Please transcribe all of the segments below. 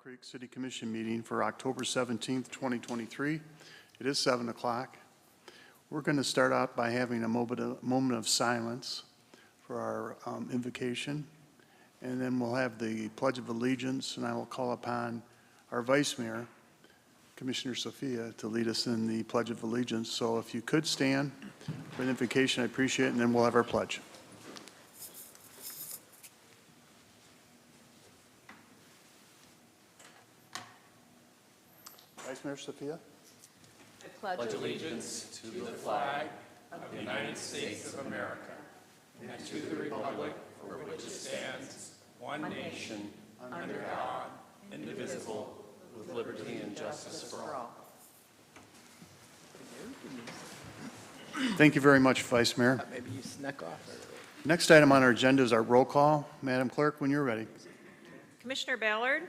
Creek City Commission meeting for October 17th, 2023. It is 7 o'clock. We're going to start out by having a moment of silence for our invocation, and then we'll have the Pledge of Allegiance, and I will call upon our Vice Mayor, Commissioner Sophia, to lead us in the Pledge of Allegiance. So if you could stand for the invocation, I appreciate it, and then we'll have our pledge. Vice Mayor Sophia. I pledge allegiance to the flag of the United States of America and to the republic for which it stands, one nation, under God, indivisible, with liberty and justice for all. Thank you very much, Vice Mayor. Maybe you snuck off. Next item on our agenda is our roll call. Madam Clerk, when you're ready. Commissioner Ballard,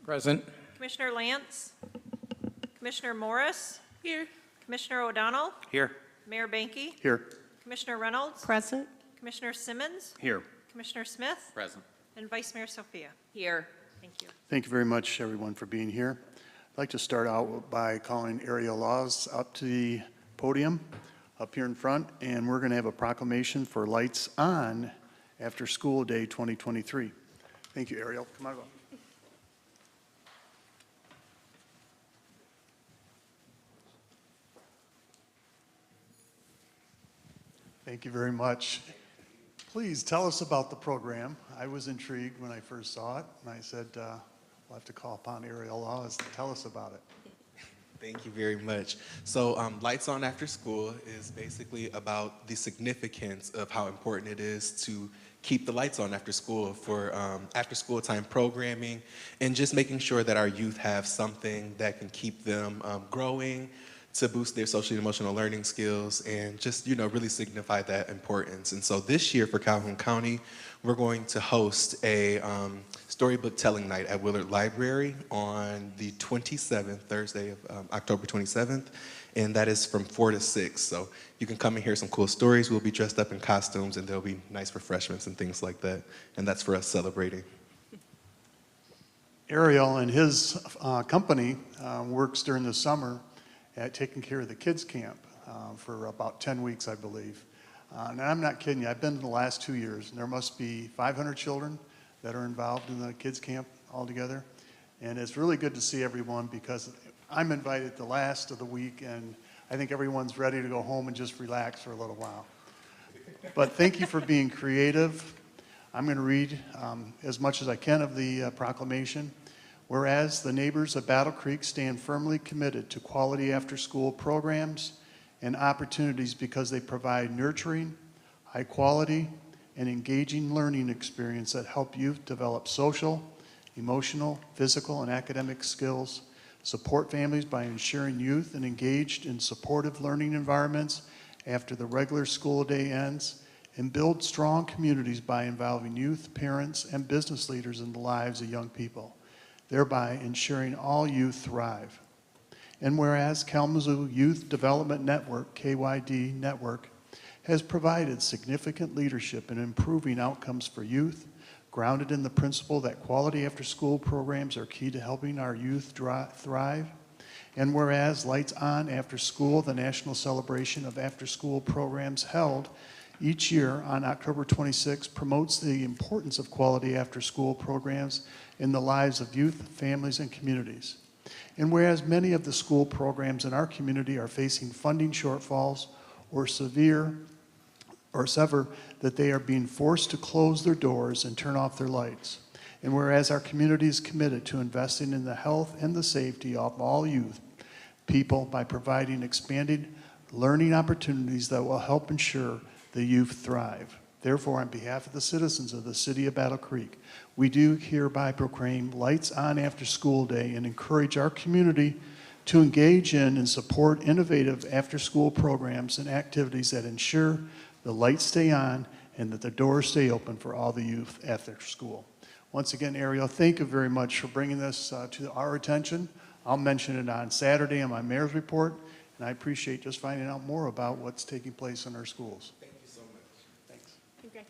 Present. Commissioner Lance, Commissioner Morris, Here. Commissioner O'Donnell, Here. Mayor Banky, Here. Commissioner Reynolds, Present. Commissioner Simmons, Here. Commissioner Smith, Present. and Vice Mayor Sophia. Here. Thank you. Thank you very much, everyone, for being here. I'd like to start out by calling Ariel Laws up to the podium up here in front, and we're going to have a proclamation for Lights On After School Day 2023. Thank you, Ariel. Come on up. Thank you very much. Please tell us about the program. I was intrigued when I first saw it, and I said, we'll have to call upon Ariel Laws to tell us about it. Thank you very much. So Lights On After School is basically about the significance of how important it is to keep the lights on after school for after school time programming and just making sure that our youth have something that can keep them growing, to boost their social and emotional learning skills and just, really signify that importance. And so this year for Calhoun County, we're going to host a storybook telling night at Willard Library on the 27th, Thursday of October 27th, and that is from 4 to 6. So you can come and hear some cool stories. We'll be dressed up in costumes, and there'll be nice refreshments and things like that, and that's for us celebrating. Ariel and his company works during the summer at taking care of the kids camp for about 10 weeks, I believe. And I'm not kidding you, I've been in the last 2 years, and there must be 500 children that are involved in the kids camp altogether. And it's really good to see everyone because I'm invited the last of the week, and I think everyone's ready to go home and just relax for a little while. But thank you for being creative. I'm going to read as much as I can of the proclamation. Whereas the neighbors of Battle Creek stand firmly committed to quality after-school programs and opportunities because they provide nurturing, high-quality, and engaging learning experience that help youth develop social, emotional, physical, and academic skills, support families by ensuring youth are engaged in supportive learning environments after the regular school day ends, and build strong communities by involving youth, parents, and business leaders in the lives of young people, thereby ensuring all youth thrive. And whereas Kalamazoo Youth Development Network, KYD Network, has provided significant leadership in improving outcomes for youth, grounded in the principle that quality after-school programs are key to helping our youth thrive. And whereas Lights On After School, the national celebration of after-school programs held each year on October 26, promotes the importance of quality after-school programs in the lives of youth, families, and communities. And whereas many of the school programs in our community are facing funding shortfalls or sever that they are being forced to close their doors and turn off their lights. And whereas our community is committed to investing in the health and the safety of all youth people by providing expanded learning opportunities that will help ensure the youth thrive. Therefore, on behalf of the citizens of the city of Battle Creek, we do hereby proclaim Lights On After School Day and encourage our community to engage in and support innovative after-school programs and activities that ensure the lights stay on and that the doors stay open for all the youth after school. Once again, Ariel, thank you very much for bringing this to our attention. I'll mention it on Saturday on my mayor's report, and I appreciate just finding out more about what's taking place in our schools. Thank you so much. Thanks. Okay.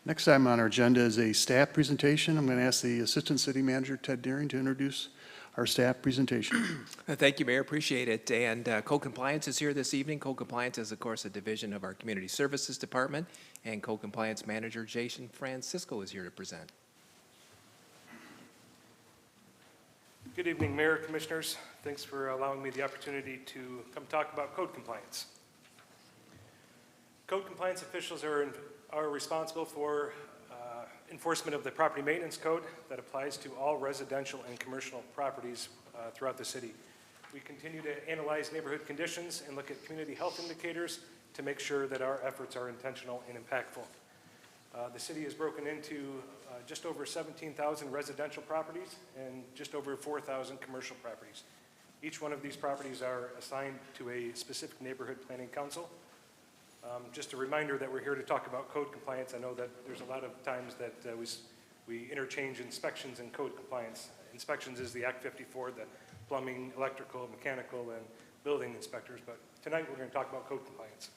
Next item on our agenda is a staff presentation. I'm going to ask the Assistant City Manager, Ted Deering, to introduce our staff presentation. Thank you, Mayor. Appreciate it. And Code Compliance is here this evening. Code Compliance is, of course, a division of our Community Services Department, and Code Compliance Manager Jason Francisco is here to present. Good evening, Mayor, Commissioners. Thanks for allowing me the opportunity to come talk about code compliance. Code compliance officials are responsible for enforcement of the property maintenance code that applies to all residential and commercial properties throughout the city. We continue to analyze neighborhood conditions and look at community health indicators to make sure that our efforts are intentional and impactful. The city is broken into just over 17,000 residential properties and just over 4,000 commercial properties. Each one of these properties are assigned to a specific neighborhood planning council. Just a reminder that we're here to talk about code compliance. I know that there's a lot of times that we interchange inspections and code compliance. Inspections is the Act 54, the plumbing, electrical, mechanical, and building inspectors, but tonight we're going to talk about code compliance.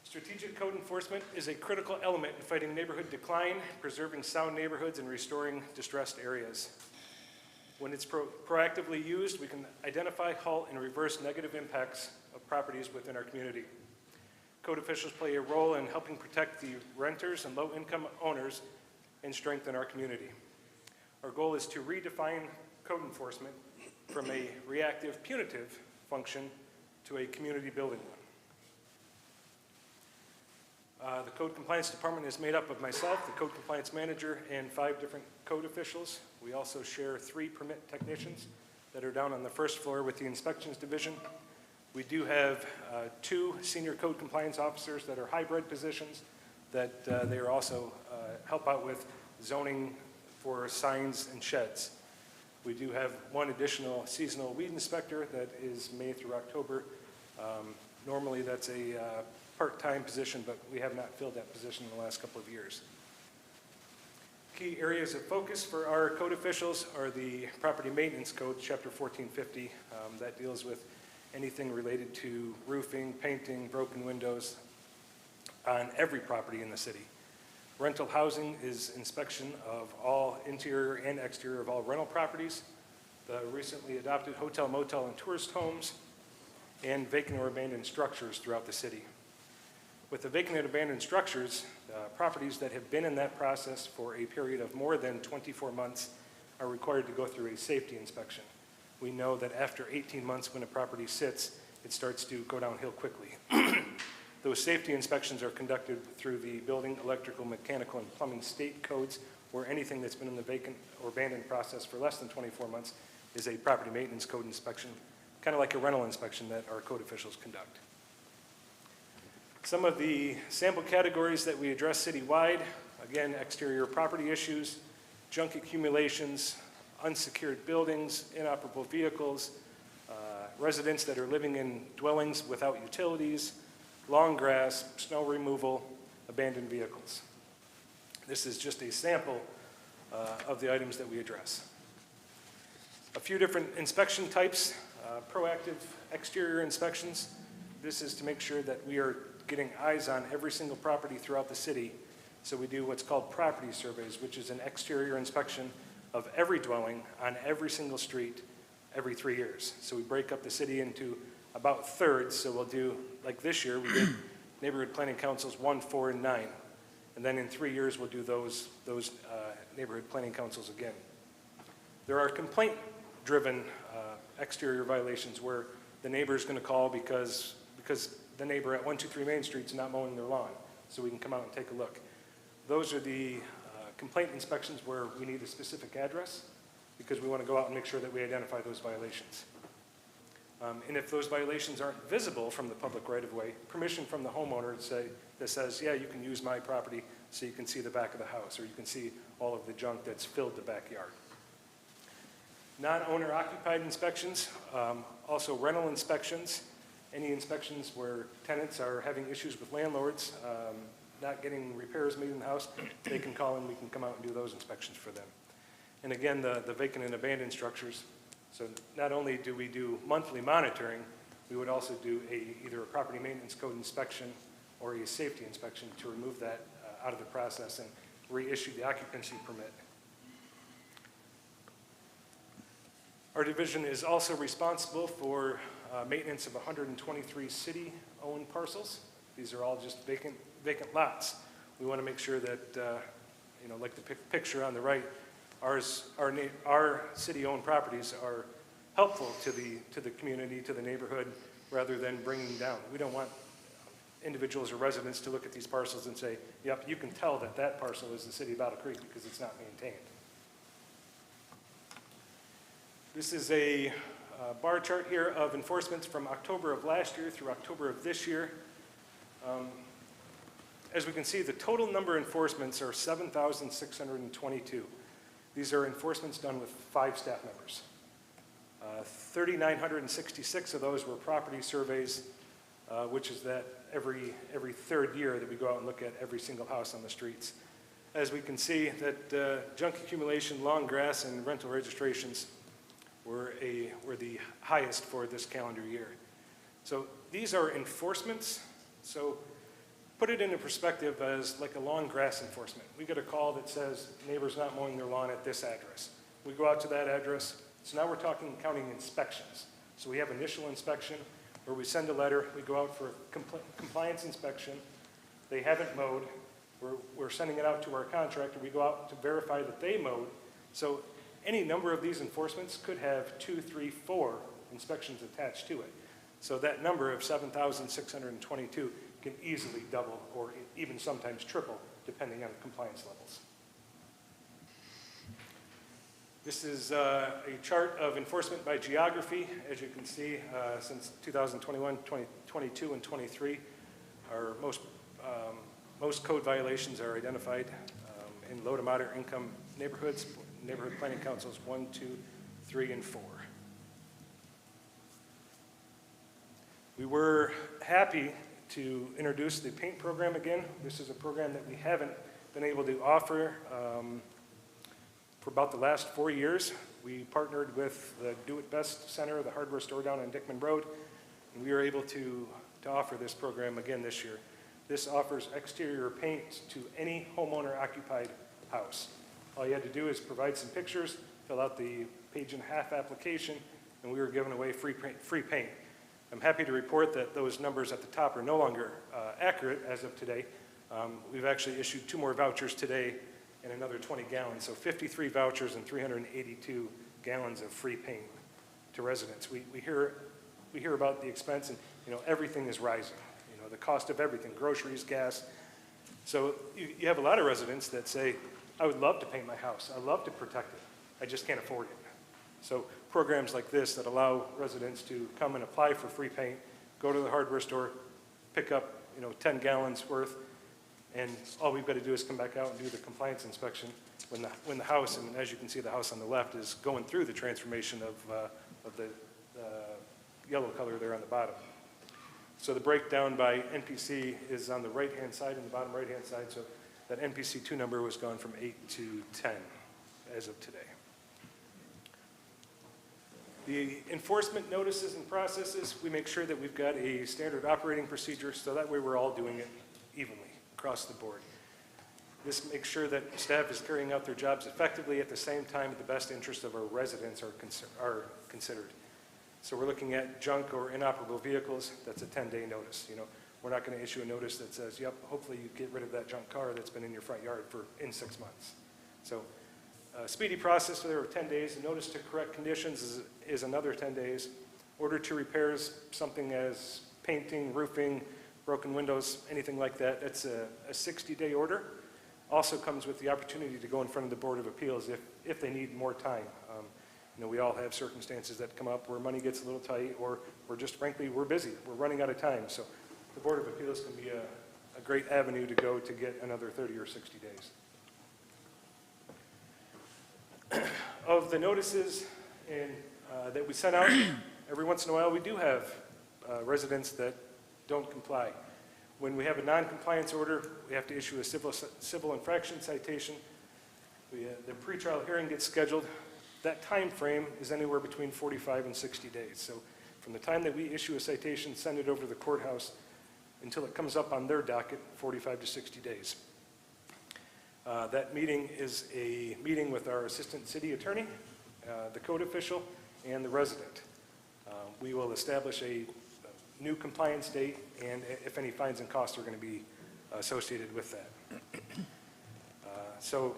Strategic code enforcement is a critical element in fighting neighborhood decline, preserving sound neighborhoods, and restoring distressed areas. When it's proactively used, we can identify, halt, and reverse negative impacts of properties within our community. Code officials play a role in helping protect the renters and low-income owners and strengthen our community. Our goal is to redefine code enforcement from a reactive, punitive function to a community-building one. The Code Compliance Department is made up of myself, the Code Compliance Manager, and 5 different code officials. We also share 3 permit technicians that are down on the first floor with the Inspections Division. We do have 2 senior code compliance officers that are hybrid positions that they are also help out with zoning for signs and sheds. We do have 1 additional seasonal weed inspector that is May through October. Normally that's a part-time position, but we have not filled that position in the last couple of years. Key areas of focus for our code officials are the Property Maintenance Code, Chapter 1450, that deals with anything related to roofing, painting, broken windows on every property in the city. Rental housing is inspection of all interior and exterior of all rental properties, the recently adopted hotel, motel, and tourist homes, and vacant or abandoned structures throughout the city. With the vacant and abandoned structures, properties that have been in that process for a period of more than 24 months are required to go through a safety inspection. We know that after 18 months when a property sits, it starts to go downhill quickly. Those safety inspections are conducted through the building, electrical, mechanical, and plumbing state codes, where anything that's been in the vacant or abandoned process for less than 24 months is a property maintenance code inspection, kind of like a rental inspection that our code officials conduct. Some of the sample categories that we address citywide, again, exterior property issues, junk accumulations, unsecured buildings, inoperable vehicles, residents that are living in dwellings without utilities, long grass, snow removal, abandoned vehicles. This is just a sample of the items that we address. A few different inspection types, proactive exterior inspections. This is to make sure that we are getting eyes on every single property throughout the city. So we do what's called property surveys, which is an exterior inspection of every dwelling on every single street every 3 years. So we break up the city into about thirds. So we'll do, like this year, we did neighborhood planning councils 1, 4, and 9. And then in 3 years, we'll do those neighborhood planning councils again. There are complaint-driven exterior violations where the neighbor is going to call because the neighbor at 123 Main Street is not mowing their lawn, so we can come out and take a look. Those are the complaint inspections where we need a specific address because we want to go out and make sure that we identify those violations. And if those violations aren't visible from the public right-of-way, permission from the homeowner that says, yeah, you can use my property so you can see the back of the house or you can see all of the junk that's filled the backyard. Non-owner occupied inspections, also rental inspections, any inspections where tenants are having issues with landlords, not getting repairs made in the house, they can call and we can come out and do those inspections for them. And again, the vacant and abandoned structures. So not only do we do monthly monitoring, we would also do either a property maintenance code inspection or a safety inspection to remove that out of the process and reissue the occupancy permit. Our division is also responsible for maintenance of 123 city-owned parcels. These are all just vacant lots. We want to make sure that, you know, like the picture on the right, our city-owned properties are helpful to the community, to the neighborhood, rather than bringing down. We don't want individuals or residents to look at these parcels and say, yep, you can tell that that parcel is the city of Battle Creek because it's not maintained. This is a bar chart here of enforcements from October of last year through October of this year. As we can see, the total number of enforcements are 7,622. These are enforcements done with 5 staff members. 3,966 of those were property surveys, which is that every third year that we go out and look at every single house on the streets. As we can see, that junk accumulation, long grass, and rental registrations were the highest for this calendar year. So these are enforcements. So put it into perspective as like a long grass enforcement. We get a call that says neighbor's not mowing their lawn at this address. We go out to that address. So now we're counting inspections. So we have initial inspection where we send a letter, we go out for compliance inspection. They haven't mowed. We're sending it out to our contractor. We go out to verify that they mowed. So any number of these enforcements could have 2, 3, 4 inspections attached to it. So that number of 7,622 can easily double or even sometimes triple depending on the compliance levels. This is a chart of enforcement by geography. As you can see, since 2021, 2022, and 23, our most code violations are identified in low to moderate income neighborhoods, neighborhood planning councils 1, 2, 3, and 4. We were happy to introduce the paint program again. This is a program that we haven't been able to offer for about the last 4 years. We partnered with the Do It Best Center, the hardware store down on Dickman Road, and we were able to offer this program again this year. This offers exterior paint to any homeowner-occupied house. All you had to do is provide some pictures, fill out the page-and-a-half application, and we were giving away free paint. I'm happy to report that those numbers at the top are no longer accurate as of today. We've actually issued 2 more vouchers today and another 20 gallons, so 53 vouchers and 382 gallons of free paint to residents. We hear about the expense, and you know everything is rising. You know the cost of everything, groceries, gas. So you have a lot of residents that say, I would love to paint my house. I love to protect it. I just can't afford it. So programs like this that allow residents to come and apply for free paint, go to the hardware store, pick up 10 gallons worth, and all we've got to do is come back out and do the compliance inspection when the house, and as you can see the house on the left, is going through the transformation of the yellow color there on the bottom. So the breakdown by NPC is on the right-hand side, in the bottom right-hand side, so that NPC 2 number was gone from 8 to 10 as of today. The enforcement notices and processes, we make sure that we've got a standard operating procedure so that way we're all doing it evenly across the board. This makes sure that staff is carrying out their jobs effectively at the same time the best interest of our residents are considered. So we're looking at junk or inoperable vehicles, that's a 10-day notice. We're not going to issue a notice that says, yep, hopefully you get rid of that junk car that's been in your front yard in 6 months. So speedy process there are 10 days. A notice to correct conditions is another 10 days. Order to repairs, something as painting, roofing, broken windows, anything like that, that's a 60-day order. Also comes with the opportunity to go in front of the Board of Appeals if they need more time. We all have circumstances that come up where money gets a little tight, or frankly, we're busy. We're running out of time. So the Board of Appeals can be a great avenue to go to get another 30 or 60 days. Of the notices that we sent out, every once in a while we do have residents that don't comply. When we have a non-compliance order, we have to issue a civil infraction citation. The pretrial hearing gets scheduled. That time frame is anywhere between 45 and 60 days. So from the time that we issue a citation, send it over to the courthouse, until it comes up on their docket, 45 to 60 days. That meeting is a meeting with our assistant city attorney, the code official, and the resident. We will establish a new compliance date, and if any fines and costs are going to be associated with that. So,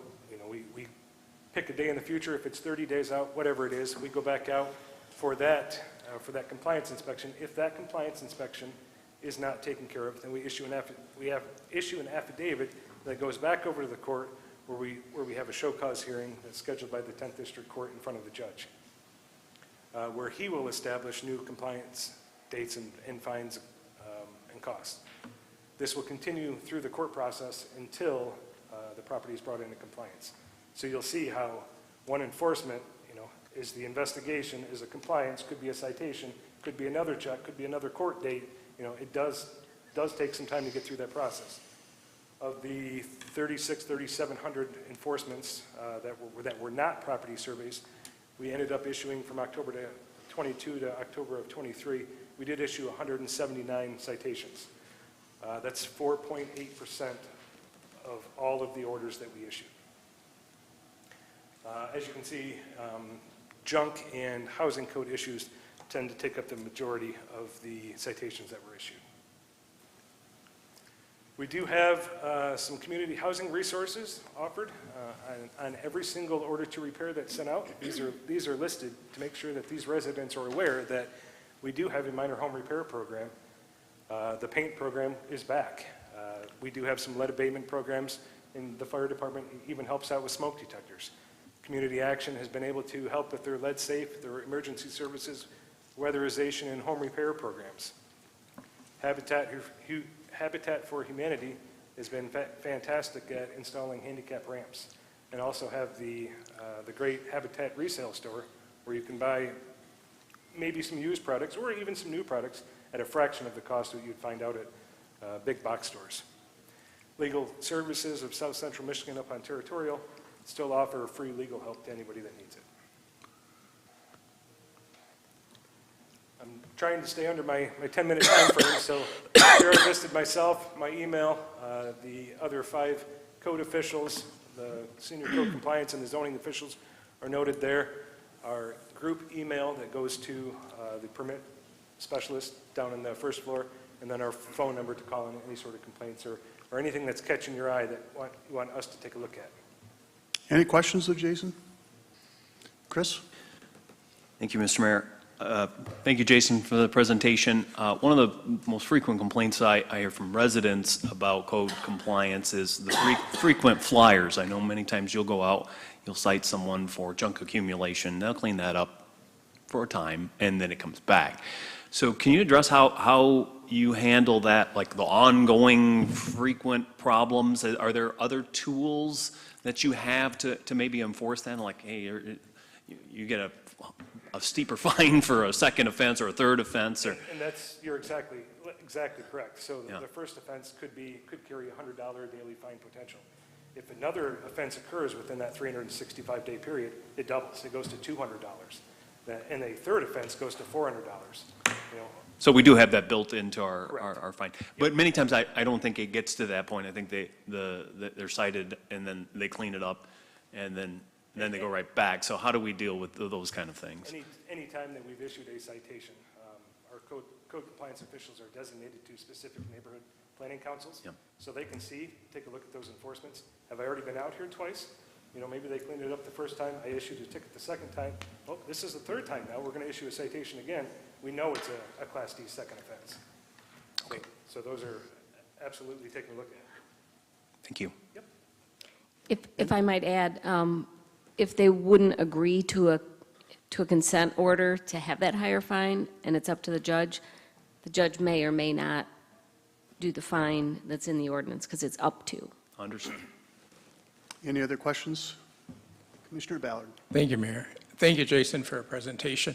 we pick a day in the future. If it's 30 days out, whatever it is, we go back out for that compliance inspection. If that compliance inspection is not taken care of, then we issue an affidavit that goes back over to the court where we have a show cause hearing that's scheduled by the 10th District Court in front of the judge, where he will establish new compliance dates and fines and costs. This will continue through the court process until the property is brought into compliance. So you'll see how one enforcement, is the investigation, is a compliance, could be a citation, could be another check, could be another court date. It does take some time to get through that process. Of the 3,700 enforcements that were not property surveys, we ended up issuing from October to 22 to October of 23, we did issue 179 citations. That's 4.8% of all of the orders that we issued. As you can see, junk and housing code issues tend to take up the majority of the citations that were issued. We do have some community housing resources offered on every single order to repair that's sent out. These are listed to make sure that these residents are aware that we do have a minor home repair program. The paint program is back. We do have some lead abatement programs, and the fire department even helps out with smoke detectors. Community Action has been able to help with their lead safe, their emergency services, weatherization, and home repair programs. Habitat for Humanity has been fantastic at installing handicap ramps, and also have the great Habitat resale store where you can buy maybe some used products or even some new products at a fraction of the cost that you'd find out at big box stores. Legal Services of South Central Michigan up on Territorial still offer free legal help to anybody that needs it. I'm trying to stay under my 10-minute time frame, so here I listed myself, my email, the other 5 code officials, the senior code compliance and the zoning officials are noted there. Our group email that goes to the permit specialist down on the first floor, and then our phone number to call in any sort of complaints or anything that's catching your eye that you want us to take a look at. Any questions of Jason? Chris? Thank you, Mr. Mayor. Thank you, Jason, for the presentation. One of the most frequent complaints I hear from residents about code compliance is the frequent flyers. I know many times you'll go out, you'll cite someone for junk accumulation, they'll clean that up for a time, and then it comes back. So can you address how you handle that, like the ongoing frequent problems? Are there other tools that you have to maybe enforce that? Like, hey, you get a steeper fine for a second offense or a third offense, or and you're exactly correct. So the first offense could carry a $100 daily fine potential. If another offense occurs within that 365-day period, it doubles. It goes to $200. And a third offense goes to $400. So we do have that built into our fine. But many times I don't think it gets to that point. I think they're cited and then they clean it up and then they go right back. So how do we deal with those kind of things? Any time that we've issued a citation, our code compliance officials are designated to specific neighborhood planning councils. Yep. So they can take a look at those enforcements. Have I already been out here twice? Maybe they cleaned it up the first time. I issued a ticket the second time. Oh, this is the third time now. We're going to issue a citation again. We know it's a Class D second offense. Okay. So those are absolutely taking a look at. Thank you. Yep. If I might add, if they wouldn't agree to a consent order to have that higher fine, and it's up to the judge may or may not do the fine that's in the ordinance, because it's up to. Understood. Any other questions? Commissioner Ballard. Thank you, Mayor. Thank you, Jason, for a presentation.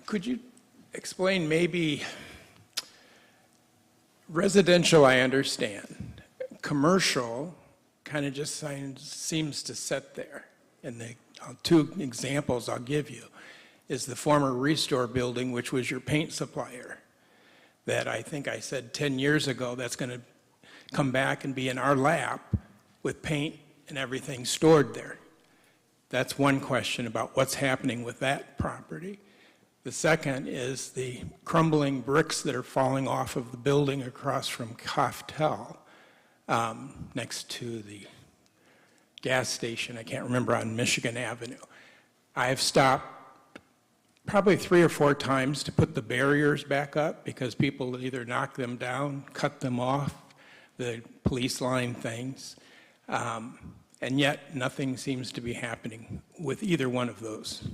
Could you explain maybe residential, I understand. Commercial kind of just seems to sit there. And the 2 examples I'll give you is the former Restore building, which was your paint supplier, that I think I said 10 years ago that's going to come back and be in our lap, with paint and everything stored there. That's one question about what's happening with that property. The second is the crumbling bricks that are falling off of the building across from Coftel, next to the gas station, I can't remember, on Michigan Avenue. I have stopped probably 3 or 4 times to put the barriers back up because people either knock them down, cut them off, the police line things, and yet nothing seems to be happening with either one of those.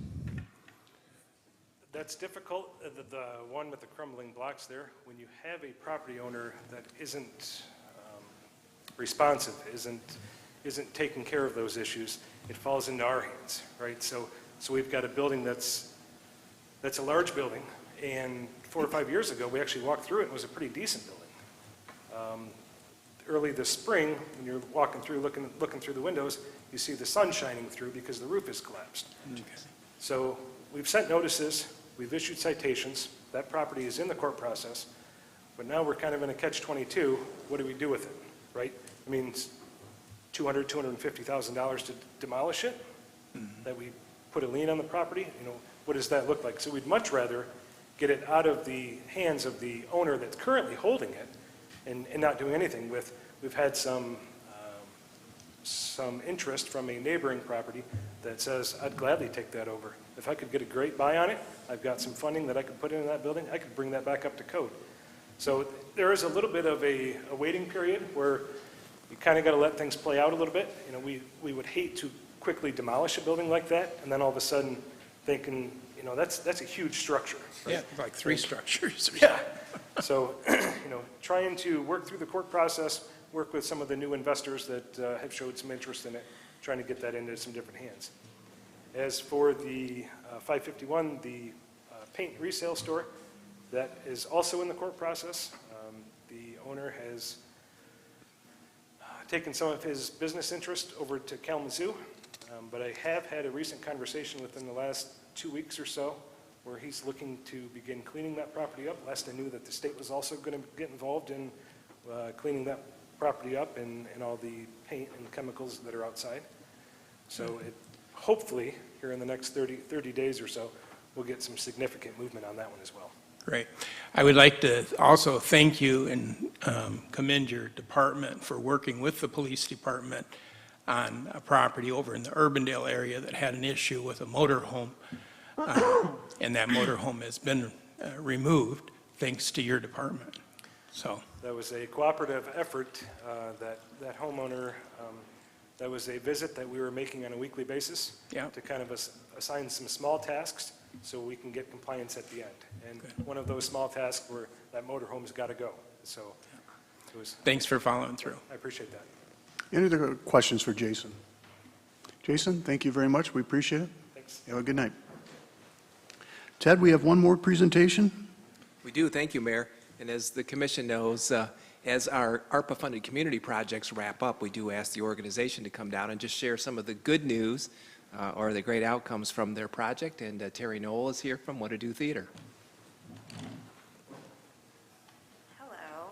That's difficult, the one with the crumbling blocks there. When you have a property owner that isn't responsive, isn't taking care of those issues, it falls into our hands, right? So we've got a building that's a large building, and 4 or 5 years ago, we actually walked through it, and it was a pretty decent building. Early this spring, when you're walking through, looking through the windows, you see the sun shining through because the roof is collapsed. Okay. So we've sent notices, we've issued citations, that property is in the court process, but now we're kind of in a catch-22. What do we do with it, right? I mean, it's $250,000 to demolish it, that we put a lien on the property, what does that look like? So we'd much rather get it out of the hands of the owner that's currently holding it and not doing anything with. We've had some interest from a neighboring property that says, I'd gladly take that over. If I could get a great buy on it, I've got some funding that I could put into that building, I could bring that back up to code. So there is a little bit of a waiting period where you kind of got to let things play out a little bit. We would hate to quickly demolish a building like that and then all of a sudden thinking, that's a huge structure. Right? Yeah, like 3 structures. Yeah. So, trying to work through the court process, work with some of the new investors that have showed some interest in it, trying to get that into some different hands. As for the 551, the paint resale store, that is also in the court process. The owner has taken some of his business interest over to Kalamazoo, but I have had a recent conversation within the last 2 weeks or so where he's looking to begin cleaning that property up. Last I knew that the state was also going to get involved in cleaning that property up and all the paint and chemicals that are outside. So hopefully, here in the next 30 days or so, we'll get some significant movement on that one as well. Great. I would like to also thank you and commend your department for working with the police department on a property over in the Urbandale area that had an issue with a motorhome, and that motorhome has been removed thanks to your department. So that was a cooperative effort that homeowner, that was a visit that we were making on a weekly basis to kind of assign some small tasks so we can get compliance at the end. And one of those small tasks were that motorhome's got to go. So it was. Thanks for following through. I appreciate that. Any other questions for Jason? Jason, thank you very much. We appreciate it. Thanks. Have a good night. Ted, we have one more presentation. We do, thank you, Mayor. And as the commission knows, as our ARPA-funded community projects wrap up, we do ask the organization to come down and just share some of the good news or the great outcomes from their project. And Terry Knoll is here from What to Do Theater. Hello.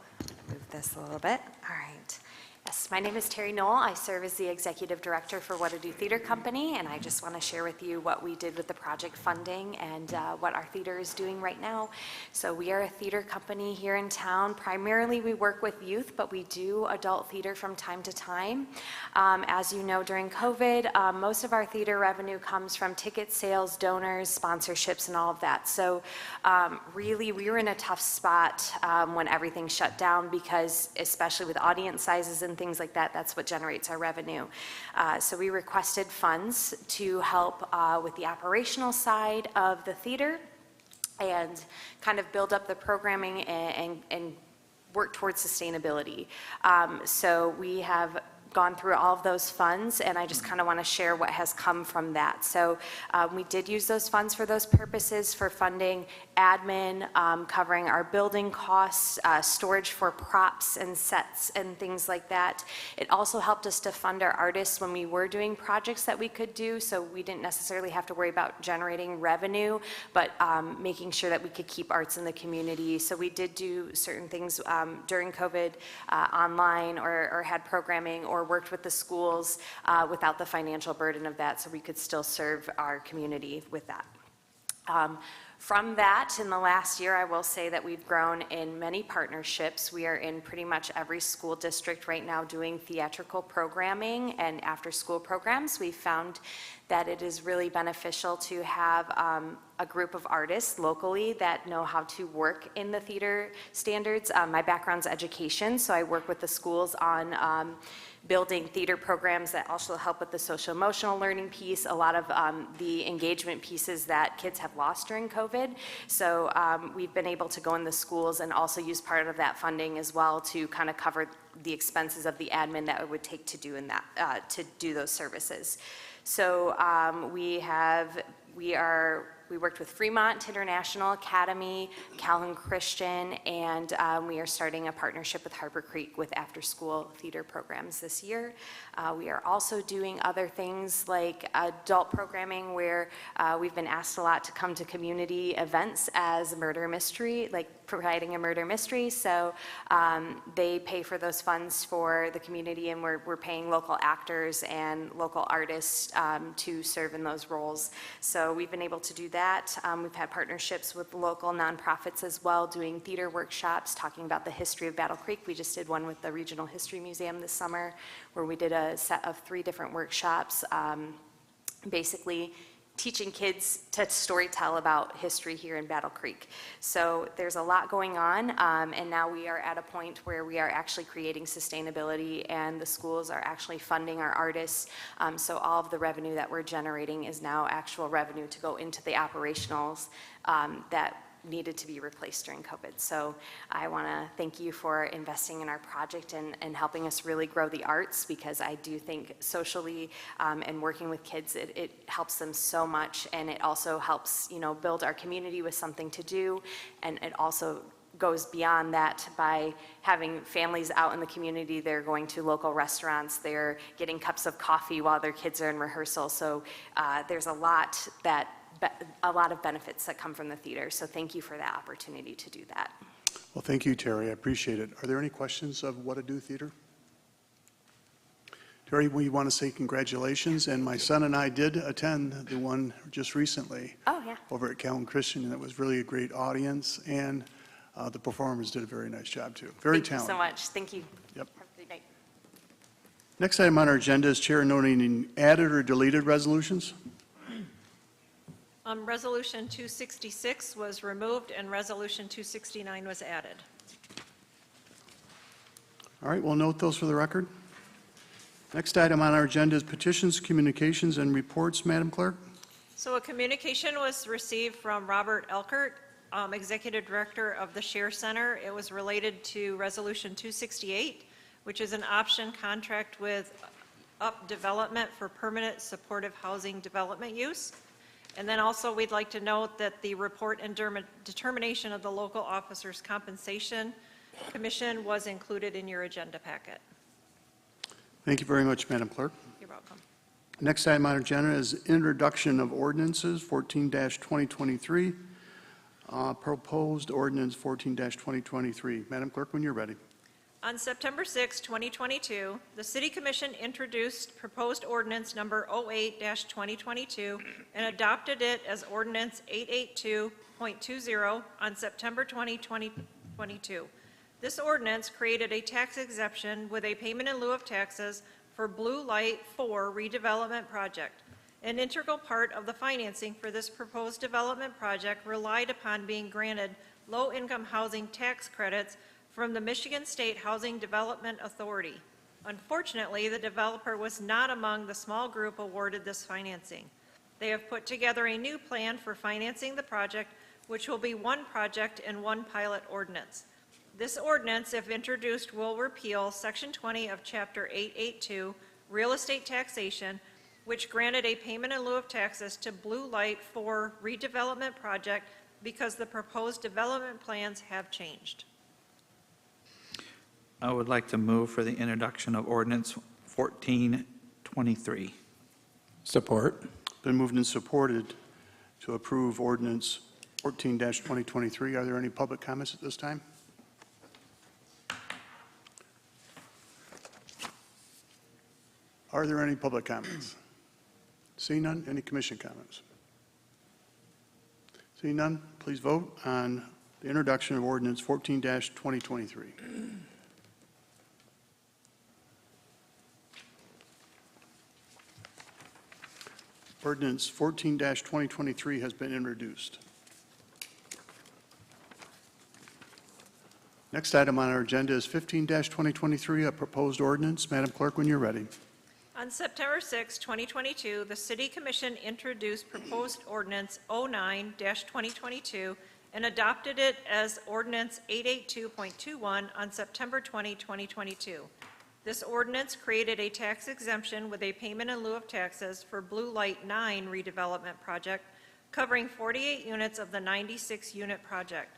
Move this a little bit. All right. Yes, my name is Terry Knoll. I serve as the Executive Director for What to Do Theater Company, and I just want to share with you what we did with the project funding and what our theater is doing right now. So we are a theater company here in town. Primarily, we work with youth, but we do adult theater from time to time. As you know, during COVID, most of our theater revenue comes from ticket sales, donors, sponsorships, and all of that. So really, we were in a tough spot when everything shut down because, especially with audience sizes and things like that, that's what generates our revenue. So we requested funds to help with the operational side of the theater and kind of build up the programming and work towards sustainability. So we have gone through all of those funds, and I just kind of want to share what has come from that. So we did use those funds for those purposes, for funding admin, covering our building costs, storage for props and sets and things like that. It also helped us to fund our artists when we were doing projects that we could do, so we didn't necessarily have to worry about generating revenue, but making sure that we could keep arts in the community. So we did do certain things during COVID online or had programming or worked with the schools without the financial burden of that, so we could still serve our community with that. From that, in the last year, I will say that we've grown in many partnerships. We are in pretty much every school district right now doing theatrical programming and after-school programs. We've found that it is really beneficial to have a group of artists locally that know how to work in the theater standards. My background's education, so I work with the schools on building theater programs that also help with the social emotional learning piece, a lot of the engagement pieces that kids have lost during COVID. So we've been able to go in the schools and also use part of that funding as well to kind of cover the expenses of the admin that it would take to do in that to do those services. So we worked with Fremont International Academy, Calhoun Christian, and we are starting a partnership with Harbor Creek with after-school theater programs this year. We are also doing other things like adult programming where we've been asked a lot to come to community events as a murder mystery, like providing a murder mystery. So they pay for those funds for the community, and we're paying local actors and local artists to serve in those roles. So we've been able to do that. We've had partnerships with local nonprofits as well, doing theater workshops, talking about the history of Battle Creek. We just did one with the Regional History Museum this summer, where we did a set of 3 different workshops, basically teaching kids to storytell about history here in Battle Creek. So there's a lot going on, and now we are at a point where we are actually creating sustainability, and the schools are actually funding our artists. So all of the revenue that we're generating is now actual revenue to go into the operationals that needed to be replaced during COVID. So I want to thank you for investing in our project and helping us really grow the arts, because I do think socially and working with kids, it helps them so much, and it also helps, you know, build our community with something to do, and it also goes beyond that by having families out in the community. They're going to local restaurants, they're getting cups of coffee while their kids are in rehearsal. So there's a lot of benefits that come from the theater. So thank you for that opportunity to do that. Well, thank you, Terry. I appreciate it. Are there any questions of What Ado Theater? Terry, we want to say congratulations, and my son and I did attend the one just recently. Oh, yeah. Over at Calhoun Christian, and it was really a great audience, and the performers did a very nice job, too. Very talented. Thank you so much. Thank you. Yep. Have a good night. Next item on our agenda is chair noting added or deleted resolutions. Resolution 266 was removed, and Resolution 269 was added. All right, we'll note those for the record. Next item on our agenda is petitions, communications, and reports, Madam Clerk. So a communication was received from Robert Elkert, Executive Director of the Share Center. It was related to Resolution 268, which is an option contract with Up Development for permanent supportive housing development use. And then also, we'd like to note that the report and determination of the local officers' compensation commission was included in your agenda packet. Thank you very much, Madam Clerk. You're welcome. Next item on our agenda is introduction of ordinances 14-2023. Proposed ordinance 14-2023. Madam Clerk, when you're ready. On September 6, 2022, the City Commission introduced proposed ordinance number 08-2022 and adopted it as ordinance 882.20 on September 20, 2022. This ordinance created a tax exemption with a payment in lieu of taxes for Blue Light 4 redevelopment project. An integral part of the financing for this proposed development project relied upon being granted low-income housing tax credits from the Michigan State Housing Development Authority. Unfortunately, the developer was not among the small group awarded this financing. They have put together a new plan for financing the project, which will be one project and one pilot ordinance. This ordinance, if introduced, will repeal Section 20 of Chapter 882, Real Estate Taxation, which granted a payment in lieu of taxes to Blue Light 4 redevelopment project because the proposed development plans have changed. I would like to move for the introduction of ordinance 1423. Support. Been moved and supported to approve ordinance 14-2023. Are there any public comments at this time? Are there any public comments? Seeing none, any commission comments? Seeing none, please vote on the introduction of ordinance 14-2023. Ordinance 14-2023 has been introduced. Next item on our agenda is 15-2023, a proposed ordinance. Madam Clerk, when you're ready. On September 6, 2022, the City Commission introduced proposed ordinance 09-2022 and adopted it as ordinance 882.21 on September 20, 2022. This ordinance created a tax exemption with a payment in lieu of taxes for Blue Light 9 redevelopment project, covering 48 units of the 96-unit project.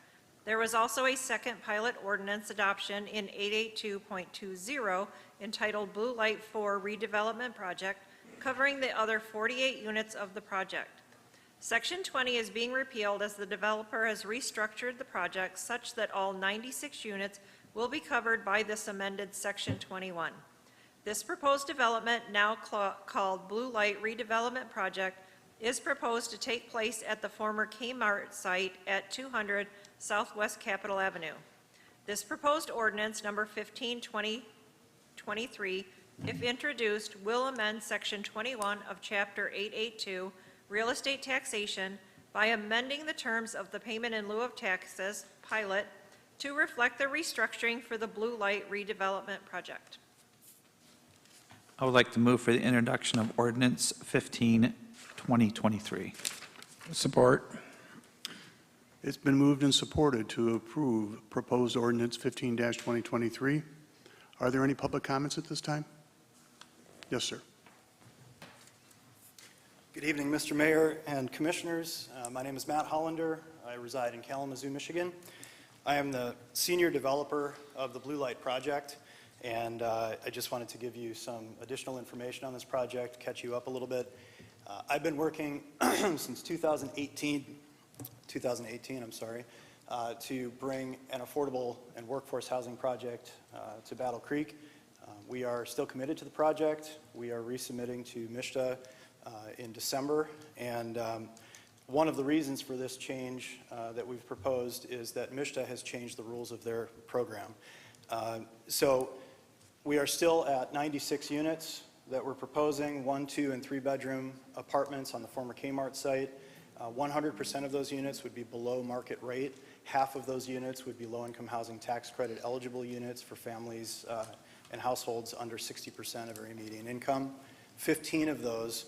There was also a second pilot ordinance adoption in 882.20 entitled Blue Light 4 redevelopment project, covering the other 48 units of the project. Section 20 is being repealed as the developer has restructured the project such that all 96 units will be covered by this amended Section 21. This proposed development, now called Blue Light Redevelopment Project, is proposed to take place at the former Kmart site at 200 Southwest Capitol Avenue. This proposed ordinance, number 15-2023, if introduced, will amend Section 21 of Chapter 882, Real Estate Taxation, by amending the terms of the payment in lieu of taxes pilot to reflect the restructuring for the Blue Light redevelopment project. I would like to move for the introduction of ordinance 15-2023. Support. It's been moved and supported to approve proposed ordinance 15-2023. Are there any public comments at this time? Yes, sir. Good evening, Mr. Mayor and Commissioners. My name is Matt Hollander. I reside in Kalamazoo, Michigan. I am the senior developer of the Blue Light project, and I just wanted to give you some additional information on this project, catch you up a little bit. I've been working since 2018, to bring an affordable and workforce housing project to Battle Creek. We are still committed to the project. We are resubmitting to MSHDA in December, and one of the reasons for this change that we've proposed is that MSHDA has changed the rules of their program. So we are still at 96 units that we're proposing, 1, 2, and 3 bedroom apartments on the former Kmart site. 100% of those units would be below market rate. Half of those units would be low-income housing tax credit eligible units for families and households under 60% of area median income. 15 of those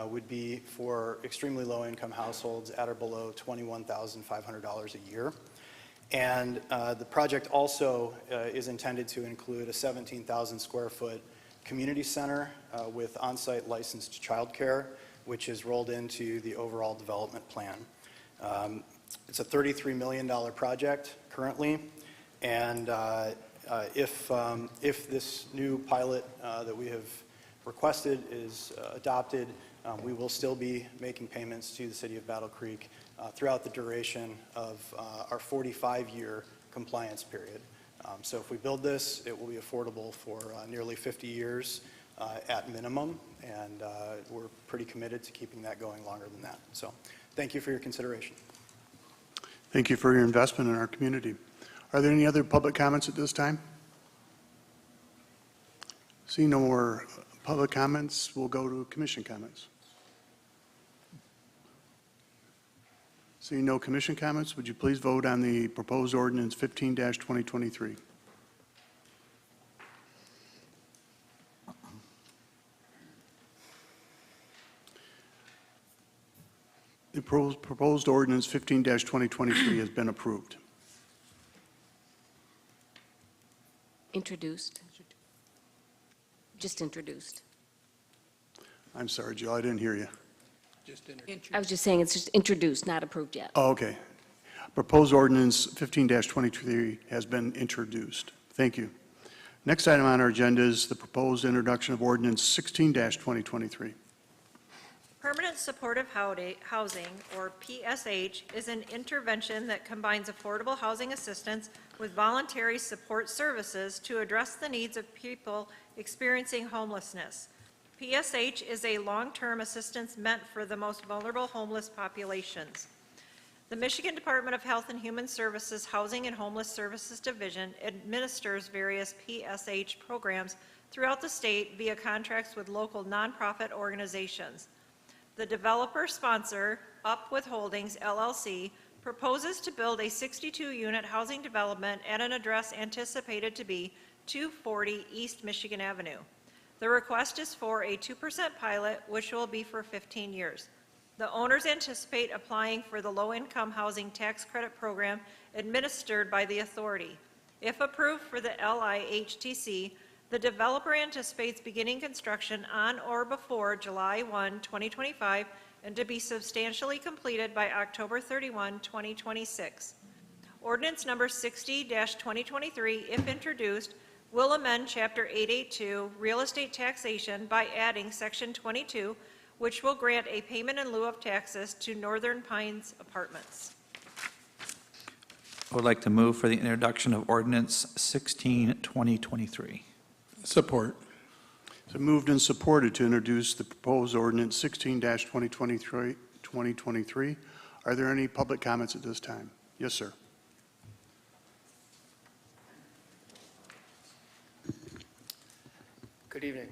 would be for extremely low-income households at or below $21,500 a year. And the project also is intended to include a 17,000 square foot community center with on-site licensed childcare, which is rolled into the overall development plan. It's a $33 million project currently, and if this new pilot that we have requested is adopted, we will still be making payments to the City of Battle Creek throughout the duration of our 45-year compliance period. So if we build this, it will be affordable for nearly 50 years at minimum, and we're pretty committed to keeping that going longer than that. So thank you for your consideration. Thank you for your investment in our community. Are there any other public comments at this time? Seeing no more public comments, we'll go to commission comments. Seeing no commission comments, would you please vote on the proposed ordinance 15-2023? The proposed ordinance 15-2023 has been approved. Introduced. Just introduced. I'm sorry, Jill, I didn't hear you. I was just saying it's just introduced, not approved yet. Oh, okay. Proposed ordinance 15-23 has been introduced. Thank you. Next item on our agenda is the proposed introduction of ordinance 16-2023. Permanent Supportive Housing, or PSH, is an intervention that combines affordable housing assistance with voluntary support services to address the needs of people experiencing homelessness. PSH is a long-term assistance meant for the most vulnerable homeless populations. The Michigan Department of Health and Human Services Housing and Homeless Services Division administers various PSH programs throughout the state via contracts with local nonprofit organizations. The developer sponsor, Up with Holdings LLC, proposes to build a 62-unit housing development at an address anticipated to be 240 East Michigan Avenue. The request is for a 2% pilot, which will be for 15 years. The owners anticipate applying for the low-income housing tax credit program administered by the authority. If approved for the LIHTC, the developer anticipates beginning construction on or before July 1, 2025, and to be substantially completed by October 31, 2026. Ordinance number 60-2023, if introduced, will amend Chapter 882, Real Estate Taxation, by adding Section 22, which will grant a payment in lieu of taxes to Northern Pines Apartments. I would like to move for the introduction of ordinance 16-2023. Support. So moved and supported to introduce the proposed ordinance 16-2023. Are there any public comments at this time? Yes, sir. Good evening.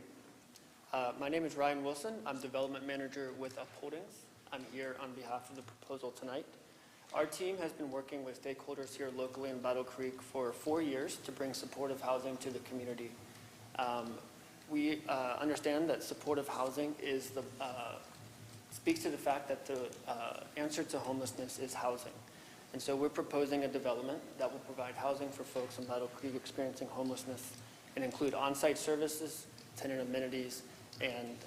My name is Ryan Wilson. I'm Development Manager with Up Holdings. I'm here on behalf of the proposal tonight. Our team has been working with stakeholders here locally in Battle Creek for 4 years to bring supportive housing to the community. We understand that supportive housing is speaks to the fact that the answer to homelessness is housing. And so we're proposing a development that will provide housing for folks in Battle Creek experiencing homelessness and include on-site services, tenant amenities, and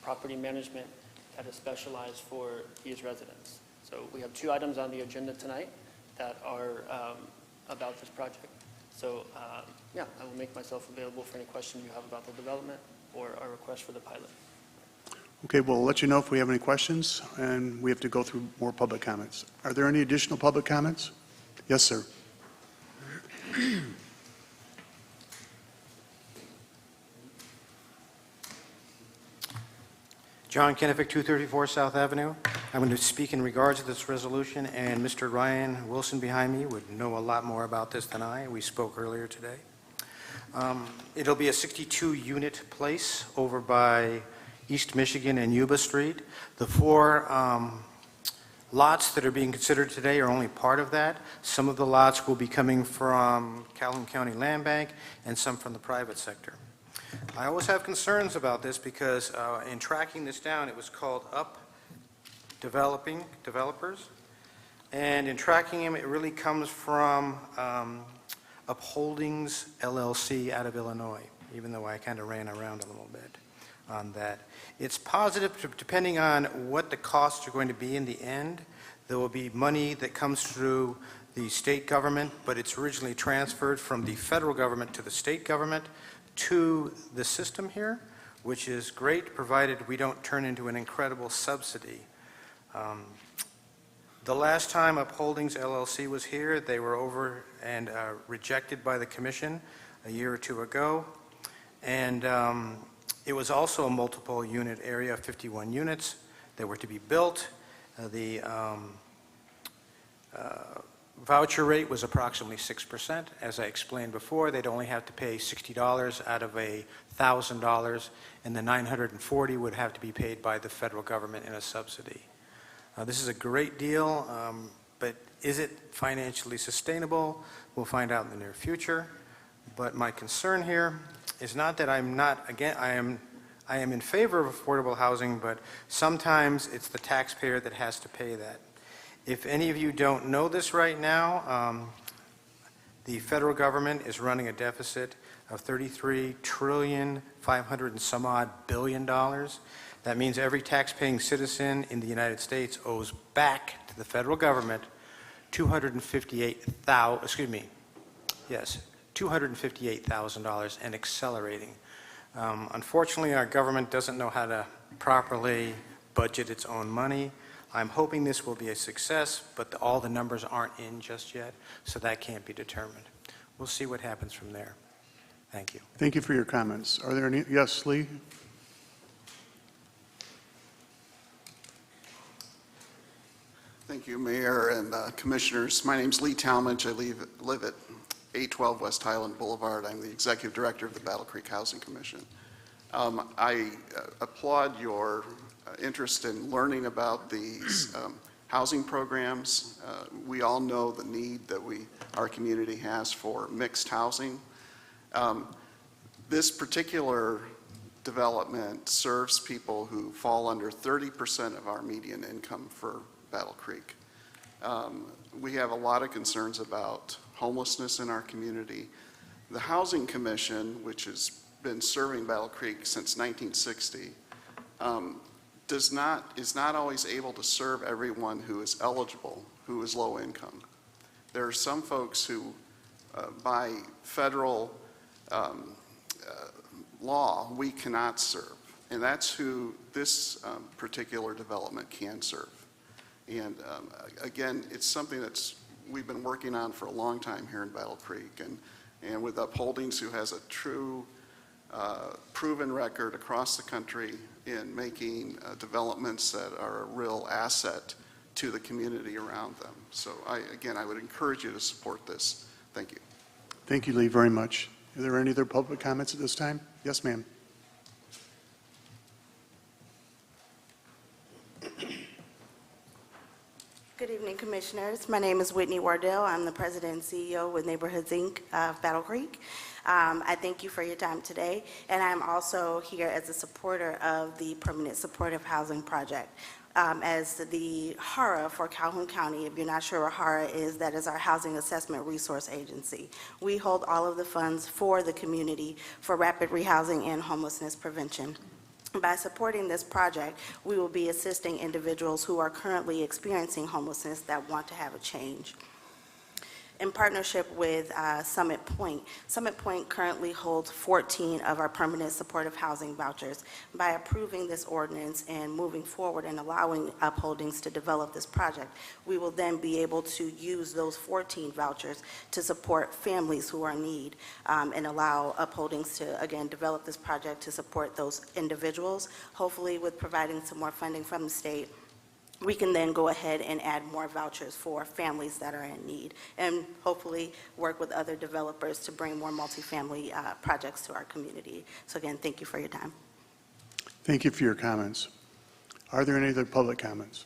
property management that is specialized for these residents. So we have 2 items on the agenda tonight that are about this project. So yeah, I will make myself available for any questions you have about the development or our request for the pilot. Okay, we'll let you know if we have any questions, and we have to go through more public comments. Are there any additional public comments? Yes, sir. John Kennefic, 234 South Avenue. I'm going to speak in regards to this resolution, and Mr. Ryan Wilson behind me would know a lot more about this than I. We spoke earlier today. It'll be a 62-unit place over by East Michigan and Yuba Street. The 4 lots that are being considered today are only part of that. Some of the lots will be coming from Calhoun County Land Bank and some from the private sector. I always have concerns about this because in tracking this down, it was called Up Developers. And in tracking him, it really comes from Up Holdings LLC out of Illinois, even though I kind of ran around a little bit on that. It's positive depending on what the costs are going to be in the end. There will be money that comes through the state government, but it's originally transferred from the federal government to the state government to the system here, which is great, provided we don't turn into an incredible subsidy. The last time Up Holdings LLC was here, they were over and rejected by the commission a year or 2 ago. And it was also a multiple unit area, 51 units that were to be built. The voucher rate was approximately 6%. As I explained before, they'd only have to pay $60 out of $1,000, and the $940 would have to be paid by the federal government in a subsidy. This is a great deal, but is it financially sustainable? We'll find out in the near future. But my concern here is not that I'm not, again, I am in favor of affordable housing, but sometimes it's the taxpayer that has to pay that. If any of you don't know this right now, the federal government is running a deficit of $33,500,000,000 and some odd billion. That means every tax-paying citizen in the United States owes back to the federal government $258,000 and accelerating. Unfortunately, our government doesn't know how to properly budget its own money. I'm hoping this will be a success, but all the numbers aren't in just yet, so that can't be determined. We'll see what happens from there. Thank you. Thank you for your comments. Are there any? Yes, Lee? Thank you, Mayor and Commissioners. My name's Lee Talmadge. I live at 812 West Highland Boulevard. I'm the Executive Director of the Battle Creek Housing Commission. I applaud your interest in learning about these housing programs. We all know the need that our community has for mixed housing. This particular development serves people who fall under 30% of our median income for Battle Creek. We have a lot of concerns about homelessness in our community. The Housing Commission, which has been serving Battle Creek since 1960, is not always able to serve everyone who is eligible, who is low income. There are some folks who, by federal law, we cannot serve, and that's who this particular development can serve. And again, it's something we've been working on for a long time here in Battle Creek, and with Upholdings, who has a true proven record across the country in making developments that are a real asset to the community around them. So again, I would encourage you to support this. Thank you. Thank you, Lee, very much. Are there any other public comments at this time? Yes, ma'am. Good evening, Commissioners. My name is Whitney Wardell. I'm the President and CEO with Neighborhoods, Inc. of Battle Creek. I thank you for your time today, and I'm also here as a supporter of the Permanent Supportive Housing Project. As the HARA for Calhoun County, if you're not sure what HARA is, that is our Housing Assessment Resource Agency. We hold all of the funds for the community for rapid rehousing and homelessness prevention. By supporting this project, we will be assisting individuals who are currently experiencing homelessness that want to have a change. In partnership with Summit Point, Summit Point currently holds 14 of our permanent supportive housing vouchers. By approving this ordinance and moving forward and allowing Upholdings to develop this project, we will then be able to use those 14 vouchers to support families who are in need and allow Upholdings to, again, develop this project to support those individuals. Hopefully, with providing some more funding from the state, we can then go ahead and add more vouchers for families that are in need, and hopefully work with other developers to bring more multifamily projects to our community. So again, thank you for your time. Thank you for your comments. Are there any other public comments?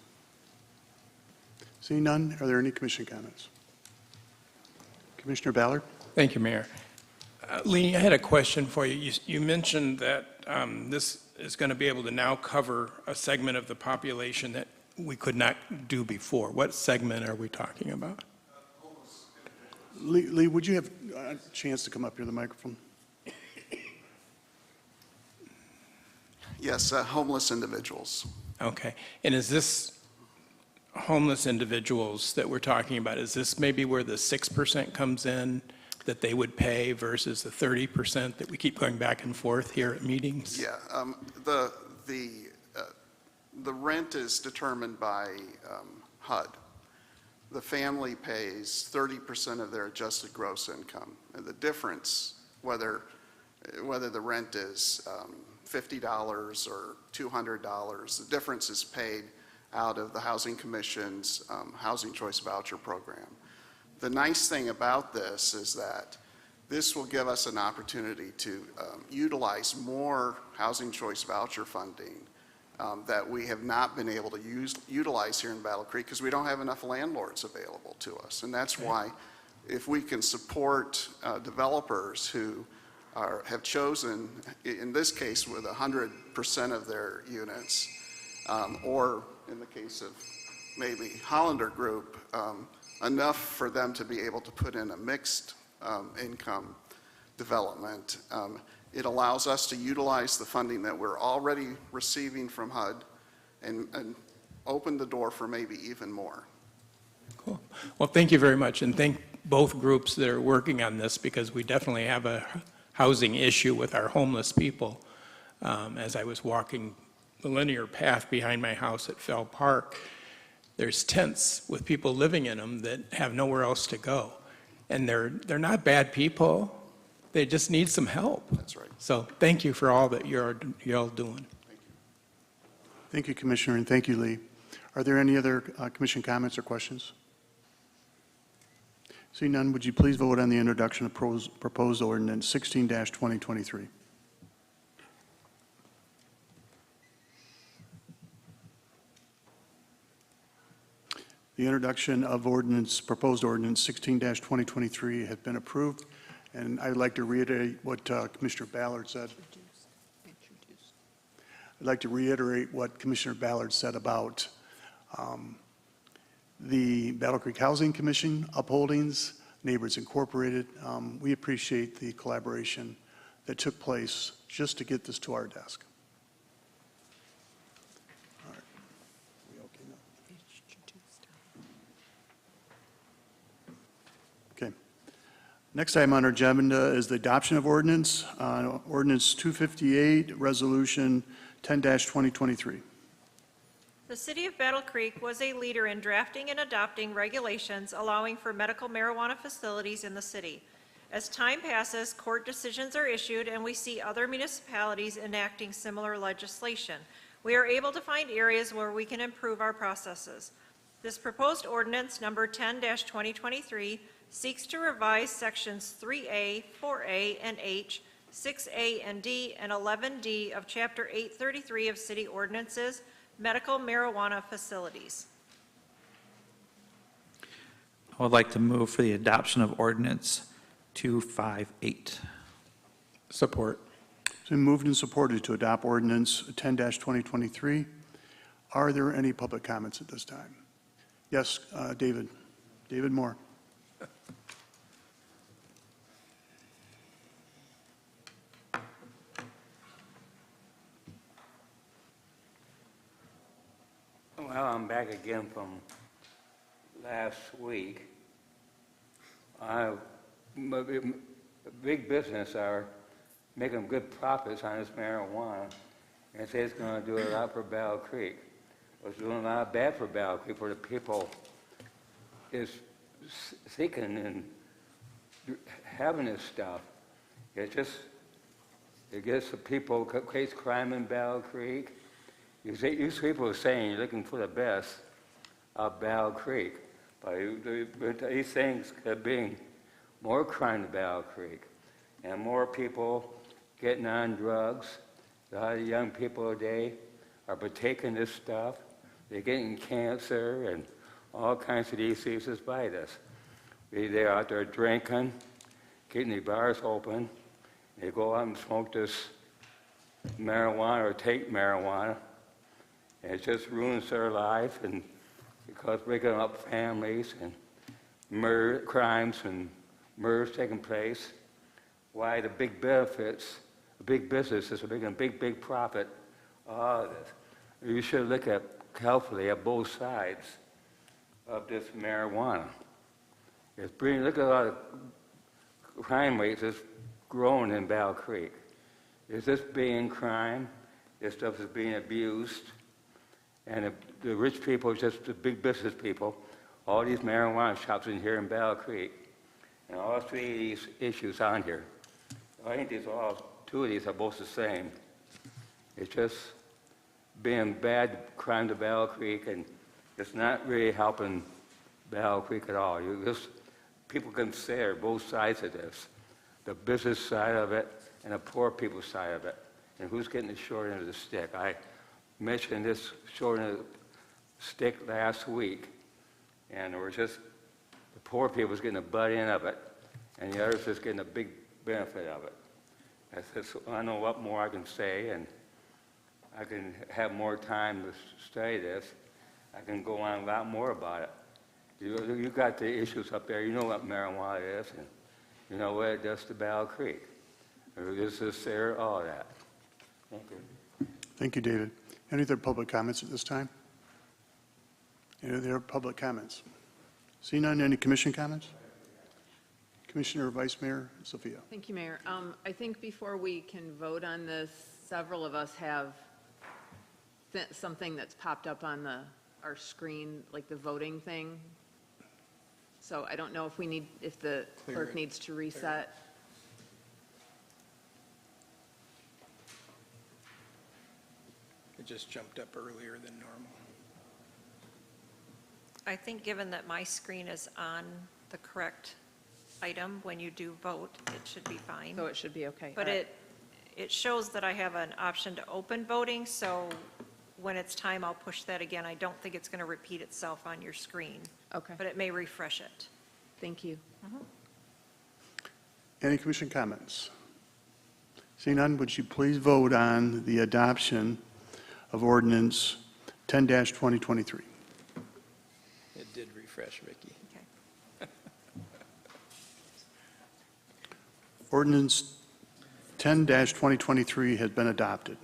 Seeing none, are there any commission comments? Commissioner Ballard? Thank you, Mayor. Lee, I had a question for you. You mentioned that this is going to be able to now cover a segment of the population that we could not do before. What segment are we talking about? Lee, would you have a chance to come up here to the microphone? Yes, homeless individuals. Okay. And is this homeless individuals that we're talking about, is this maybe where the 6% comes in that they would pay versus the 30% that we keep going back and forth here at meetings? Yeah, the rent is determined by HUD. The family pays 30% of their adjusted gross income. And the difference, whether the rent is $50 or $200, the difference is paid out of the Housing Commission's Housing Choice Voucher Program. The nice thing about this is that this will give us an opportunity to utilize more Housing Choice Voucher funding that we have not been able to utilize here in Battle Creek because we don't have enough landlords available to us. And that's why if we can support developers who have chosen, in this case with 100% of their units, or in the case of maybe Hollander Group, enough for them to be able to put in a mixed income development. It allows us to utilize the funding that we're already receiving from HUD and open the door for maybe even more. Cool. Well, thank you very much, and thank both groups that are working on this because we definitely have a housing issue with our homeless people. As I was walking the linear path behind my house at Fell Park, there's tents with people living in them that have nowhere else to go. And they're not bad people. They just need some help. That's right. So thank you for all that you're all doing. Thank you, Commissioner, and thank you, Lee. Are there any other commission comments or questions? Seeing none, would you please vote on the introduction of proposed ordinance 16-2023? The introduction of proposed ordinance 16-2023 has been approved, and I'd like to reiterate what Commissioner Ballard said. I'd like to reiterate what Commissioner Ballard said about the Battle Creek Housing Commission upholdings, Neighbors Incorporated. We appreciate the collaboration that took place just to get this to our desk. All right. We okay now? Okay. Next item on our agenda is the adoption of ordinance, ordinance 258, resolution 10-2023. The City of Battle Creek was a leader in drafting and adopting regulations allowing for medical marijuana facilities in the city. As time passes, court decisions are issued, and we see other municipalities enacting similar legislation. We are able to find areas where we can improve our processes. This proposed ordinance, number 10-2023, seeks to revise sections 3A, 4A, and H, 6A and D, and 11D of Chapter 833 of City Ordinances, Medical Marijuana Facilities. I would like to move for the adoption of ordinance 258. Support. It's been moved and supported to adopt ordinance 10-2023. Are there any public comments at this time? Yes, David. David Moore. Well, I'm back again from last week. Big business are making good profits on this marijuana, and say it's going to do a lot for Battle Creek. It's doing a lot bad for Battle Creek, for the people is seeking and having this stuff. It gets the people, creates crime in Battle Creek. These people are saying you're looking for the best of Battle Creek, but these things are being more crime in Battle Creek, and more people getting on drugs. A lot of young people today are partaking this stuff. They're getting cancer and all kinds of diseases by this. They're out there drinking, getting the bars open. They go out and smoke this marijuana or take marijuana. And it just ruins their life, and because breaking up families and crimes and murders taking place. Why the big benefits, the big businesses are making a big profit out of this. You should look at carefully at both sides of this marijuana. Look at a lot of crime rates that's growing in Battle Creek. Is this being crime? This stuff is being abused. And the rich people, just the big business people, all these marijuana shops in here in Battle Creek, and all three of these issues on here. I think two of these are both the same. It's just being bad crime to Battle Creek, and it's not really helping Battle Creek at all. People consider both sides of this, the business side of it and the poor people's side of it, and who's getting the short end of the stick. I mentioned this short end of the stick last week, and the poor people's getting a butt end of it, and the others just getting a big benefit of it. I know what more I can say, and I can have more time to study this. I can go on a lot more about it. You got the issues up there. You know what marijuana is, and you know what it does to Battle Creek. This is there, all that. Thank you. Thank you, David. Any other public comments at this time? Any other public comments? Seeing none, any commission comments? Commissioner Vice Mayor Sophia. Thank you, Mayor. I think before we can vote on this, several of us have something that's popped up on our screen, like the voting thing. So I don't know if the clerk needs to reset. It just jumped up earlier than normal. I think given that my screen is on the correct item, when you do vote, it should be fine. So it should be okay. But All right. it shows that I have an option to open voting, so when it's time, I'll push that again. I don't think it's going to repeat itself on your screen. Okay. But it may refresh it. Thank you. Any commission comments? Seeing none, would you please vote on the adoption of ordinance 10-2023? It did refresh, Mickey. Okay. Ordinance 10-2023 has been adopted.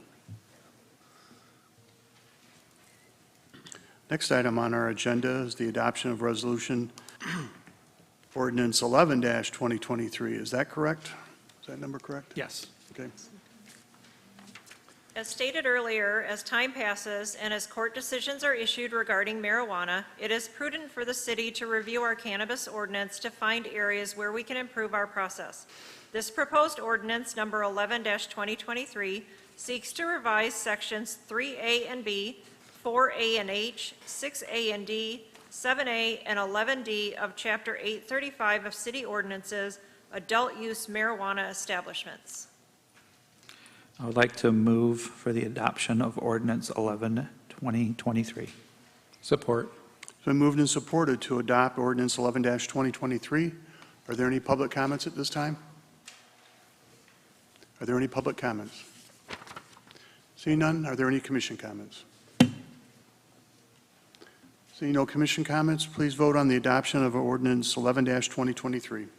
Next item on our agenda is the adoption of resolution ordinance 11-2023. Is that correct? Is that number correct? Yes. Okay. As stated earlier, as time passes and as court decisions are issued regarding marijuana, it is prudent for the city to review our cannabis ordinance to find areas where we can improve our process. This proposed ordinance, number 11-2023, seeks to revise sections 3A and B, 4A and H, 6A and D, 7A and 11D of Chapter 835 of City Ordinances, Adult Use Marijuana Establishments. I would like to move for the adoption of ordinance 11-2023. Support. It's been moved and supported to adopt ordinance 11-2023. Are there any public comments at this time? Are there any public comments? Seeing none, are there any commission comments? Seeing no commission comments, please vote on the adoption of ordinance 11-2023.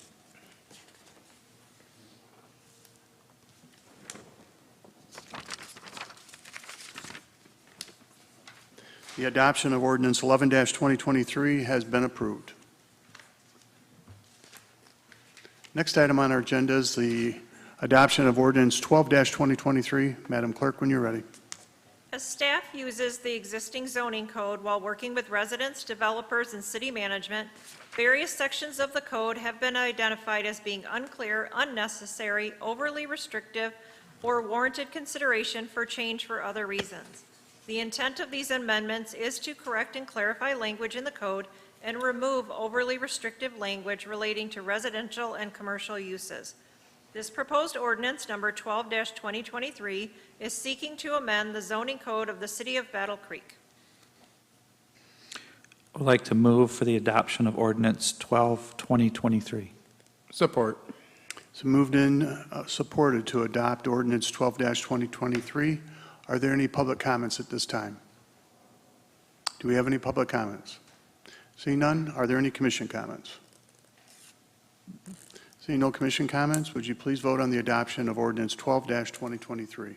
The adoption of ordinance 11-2023 has been approved. Next item on our agenda is the adoption of ordinance 12-2023. Madam Clerk, when you're ready. As staff uses the existing zoning code while working with residents, developers, and city management, various sections of the code have been identified as being unclear, unnecessary, overly restrictive, or warranted consideration for change for other reasons. The intent of these amendments is to correct and clarify language in the code and remove overly restrictive language relating to residential and commercial uses. This proposed ordinance, number 12-2023, is seeking to amend the zoning code of the City of Battle Creek. I would like to move for the adoption of ordinance 12-2023. Support. It's moved and supported to adopt ordinance 12-2023. Are there any public comments at this time? Do we have any public comments? Seeing none, are there any commission comments? Seeing no commission comments, would you please vote on the adoption of ordinance 12-2023?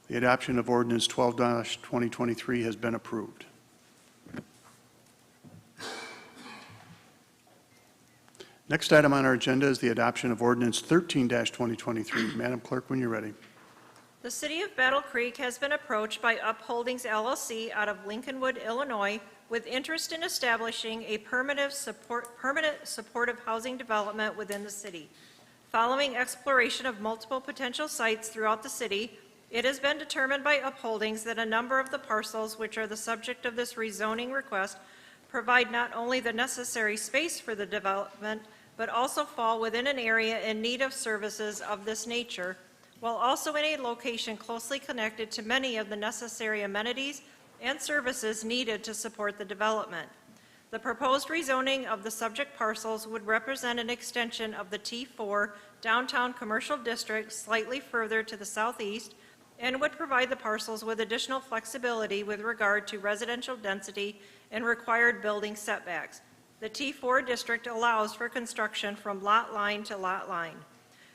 The adoption of ordinance 12-2023 has been approved. Next item on our agenda is the adoption of ordinance 13-2023. Madam Clerk, when you're ready. The City of Battle Creek has been approached by Upholdings LLC out of Lincolnwood, Illinois, with interest in establishing a permanent supportive housing development within the city. Following exploration of multiple potential sites throughout the city, it has been determined by Upholdings that a number of the parcels which are the subject of this rezoning request provide not only the necessary space for the development, but also fall within an area in need of services of this nature, while also in a location closely connected to many of the necessary amenities and services needed to support the development. The proposed rezoning of the subject parcels would represent an extension of the T4 downtown commercial district slightly further to the southeast and would provide the parcels with additional flexibility with regard to residential density and required building setbacks. The T4 district allows for construction from lot line to lot line.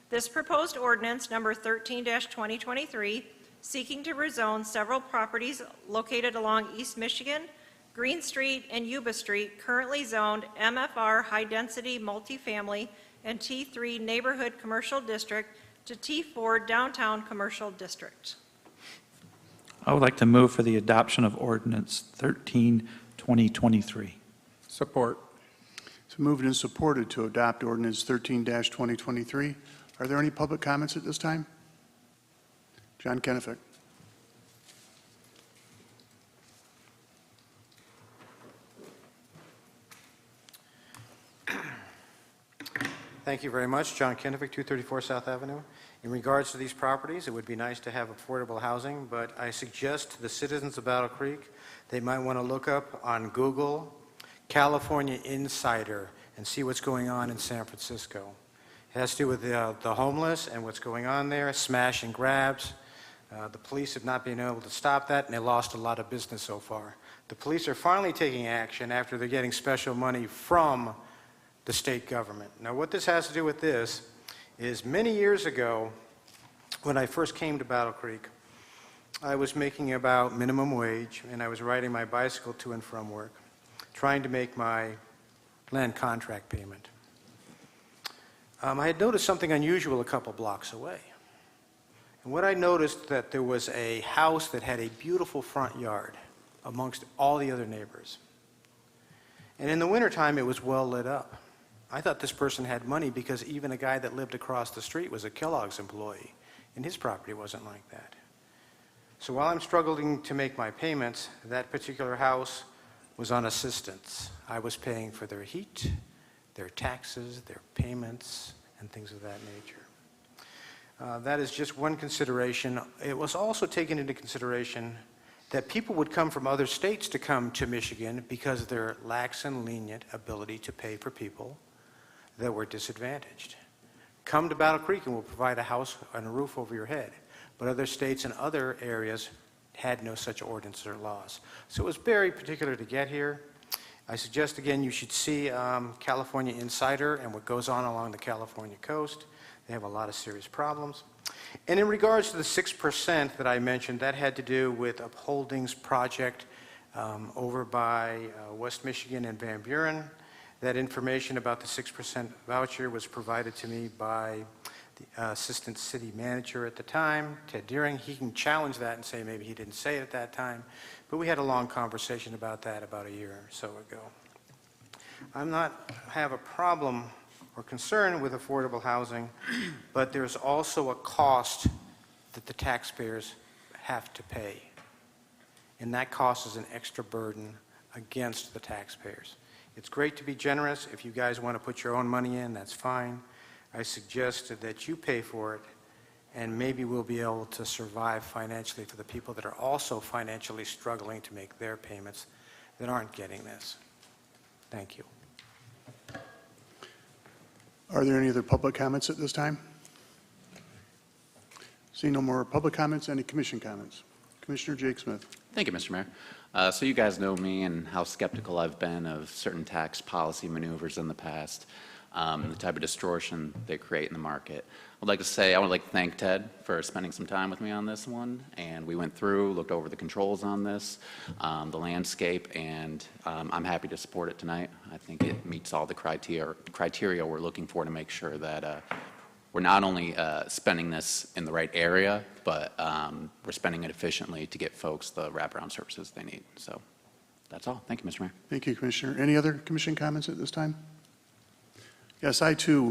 This proposed ordinance, number 13-2023, seeking to rezone several properties located along East Michigan, Green Street, and Yuba Street, currently zoned MFR High-Density Multifamily and T3 Neighborhood Commercial District to T4 Downtown Commercial District. I would like to move for the adoption of ordinance 13-2023. Support. It's moved and supported to adopt ordinance 13-2023. Are there any public comments at this time? John Kennefic. Thank you very much. John Kennefic, 234 South Avenue. In regards to these properties, it would be nice to have affordable housing, but I suggest to the citizens of Battle Creek, they might want to look up on Google California Insider and see what's going on in San Francisco. It has to do with the homeless and what's going on there, smash and grabs. The police have not been able to stop that, and they lost a lot of business so far. The police are finally taking action after they're getting special money from the state government. Now, what this has to do with this is many years ago, when I first came to Battle Creek, I was making about minimum wage, and I was riding my bicycle to and from work, trying to make my land contract payment. I had noticed something unusual a couple blocks away. And what I noticed that there was a house that had a beautiful front yard amongst all the other neighbors. And in the wintertime, it was well lit up. I thought this person had money because even a guy that lived across the street was a Kellogg's employee, and his property wasn't like that. So while I'm struggling to make my payments, that particular house was on assistance. I was paying for their heat, their taxes, their payments, and things of that nature. That is just one consideration. It was also taken into consideration that people would come from other states to come to Michigan because of their lax and lenient ability to pay for people that were disadvantaged. Come to Battle Creek and we'll provide a house and a roof over your head. But other states and other areas had no such ordinance or laws. So it was very particular to get here. I suggest, again, you should see California Insider and what goes on along the California coast. They have a lot of serious problems. And in regards to the 6% that I mentioned, that had to do with Upholding's project over by West Michigan and Van Buren. That information about the 6% voucher was provided to me by the assistant city manager at the time, Ted Deering. He can challenge that and say maybe he didn't say it at that time, but we had a long conversation about that about a year or so ago. I'm not have a problem or concern with affordable housing, but there's also a cost that the taxpayers have to pay, and that cost is an extra burden against the taxpayers. It's great to be generous. If you guys want to put your own money in, that's fine. I suggest that you pay for it, and maybe we'll be able to survive financially for the people that are also financially struggling to make their payments that aren't getting this. Thank you. Are there any other public comments at this time? Seeing no more public comments, any commission comments? Commissioner Jake Smith. Thank you, Mr. Mayor. So you guys know me and how skeptical I've been of certain tax policy maneuvers in the past, the type of distortion they create in the market. I would like to thank Ted for spending some time with me on this one, and we went through, looked over the controls on this, the landscape, and I'm happy to support it tonight. I think it meets all the criteria we're looking for to make sure that we're not only spending this in the right area, but we're spending it efficiently to get folks the wraparound services they need. So that's all. Thank you, Mr. Mayor. Thank you, Commissioner. Any other commission comments at this time? Yes, I too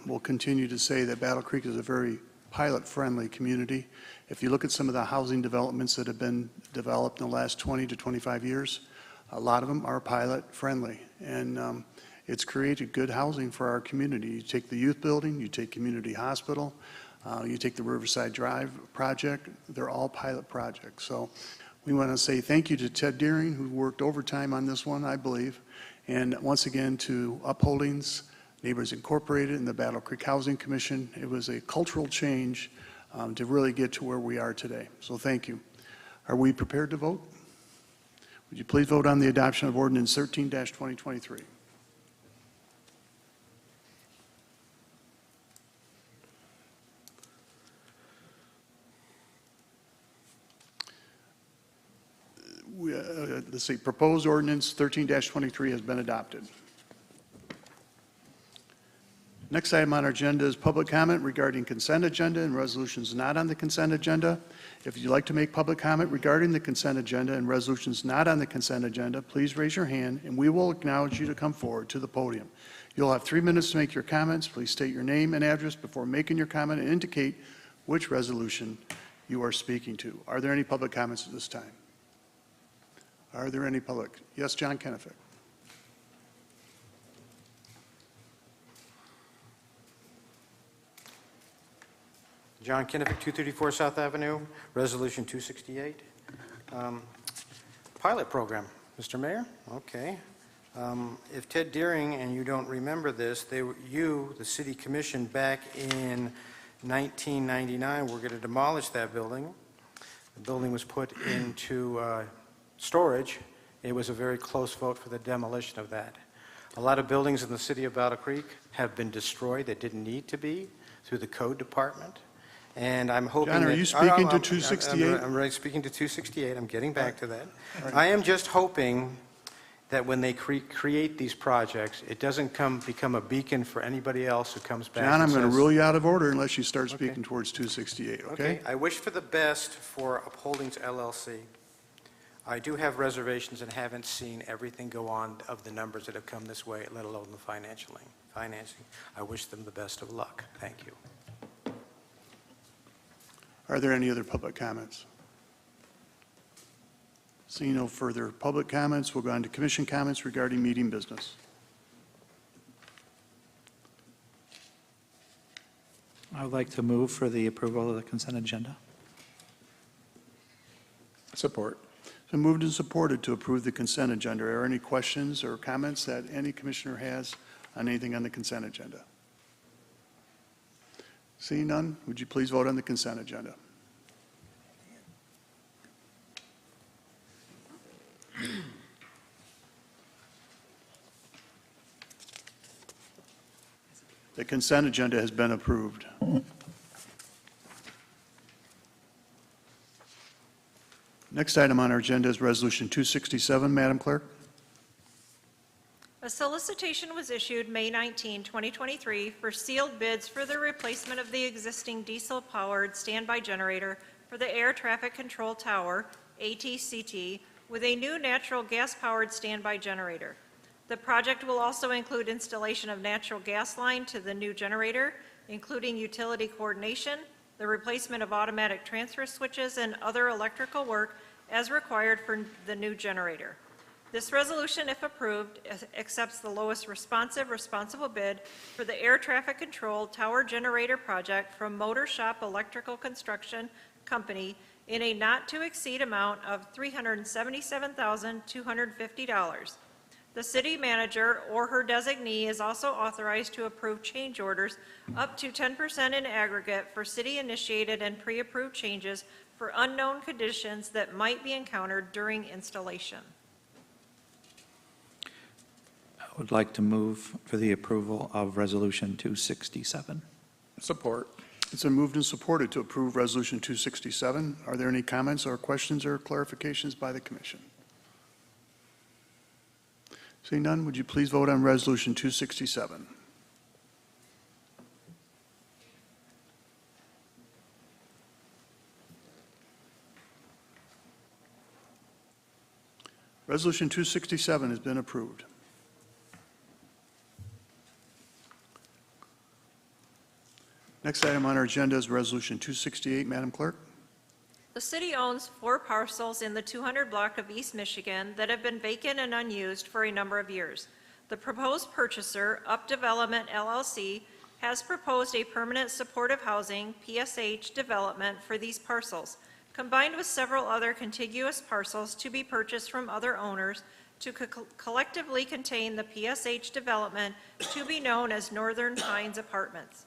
will continue to say that Battle Creek is a very pilot-friendly community. If you look at some of the housing developments that have been developed in the last 20 to 25 years, a lot of them are pilot-friendly. And it's created good housing for our community. You take the youth building, you take community hospital, you take the Riverside Drive project, they're all pilot projects. So we want to say thank you to Ted Deering, who worked overtime on this one, I believe, and once again to Upholdings, Neighbors Incorporated, and the Battle Creek Housing Commission. It was a cultural change to really get to where we are today. So thank you. Are we prepared to vote? Would you please vote on the adoption of Ordinance 13-2023? Let's see, proposed ordinance 13-23 has been adopted. Next item on our agenda is public comment regarding consent agenda and resolutions not on the consent agenda. If you'd like to make public comment regarding the consent agenda and resolutions not on the consent agenda, please raise your hand and we will acknowledge you to come forward to the podium. You'll have 3 minutes to make your comments. Please state your name and address before making your comment and indicate which resolution you are speaking to. Are there any public comments at this time? Are there any public? Yes, John Kennefic. John Kinnick, 234 South Avenue, Resolution 268. Pilot program, Mr. Mayor? Okay. If Ted Deering, and you don't remember this, you, the City Commission, back in 1999, were going to demolish that building. The building was put into storage. It was a very close vote for the demolition of that. A lot of buildings in the city of Battle Creek have been destroyed that didn't need to be through the code department. And I'm hoping John, are that- you speaking to 268? I'm right, speaking to 268. I'm getting back to that. I am just hoping that when they create these projects, it doesn't become a beacon for anybody else who comes back. John, and I'm going to says, rule you out of order unless you start speaking towards 268, okay? Okay, I wish for the best for Upholdings LLC. I do have reservations and haven't seen everything go on of the numbers that have come this way, let alone the financing. I wish them the best of luck. Thank you. Are there any other public comments? Seeing no further public comments, we'll go on to commission comments regarding meeting business. I would like to move for the approval of the consent agenda. Support. So moved and supported to approve the consent agenda. Are there any questions or comments that any commissioner has on anything on the consent agenda? Seeing none, would you please vote on the consent agenda? The consent agenda has been approved. Next item on our agenda is Resolution 267, Madam Clerk. A solicitation was issued May 19, 2023 for sealed bids for the replacement of the existing diesel-powered standby generator for the Air Traffic Control Tower, ATCT, with a new natural gas-powered standby generator. The project will also include installation of natural gas line to the new generator, including utility coordination, the replacement of automatic transfer switches, and other electrical work as required for the new generator. This resolution, if approved, accepts the lowest responsible bid for the air traffic control tower generator project from Motor Shop Electrical Construction Company in a not-to-exceed amount of $377,250. The city manager or her designee is also authorized to approve change orders up to 10% in aggregate for city-initiated and pre-approved changes for unknown conditions that might be encountered during installation. I would like to move for the approval of Resolution 267. Support. It's been moved and supported to approve Resolution 267. Are there any comments or questions or clarifications by the commission? Seeing none, would you please vote on Resolution 267? Resolution 267 has been approved. Next item on our agenda is Resolution 268, Madam Clerk. The city owns 4 parcels in the 200 block of East Michigan that have been vacant and unused for a number of years. The proposed purchaser, Up Development LLC, has proposed a permanent supportive housing, PSH, development for these parcels, combined with several other contiguous parcels to be purchased from other owners to collectively contain the PSH development to be known as Northern Pines Apartments.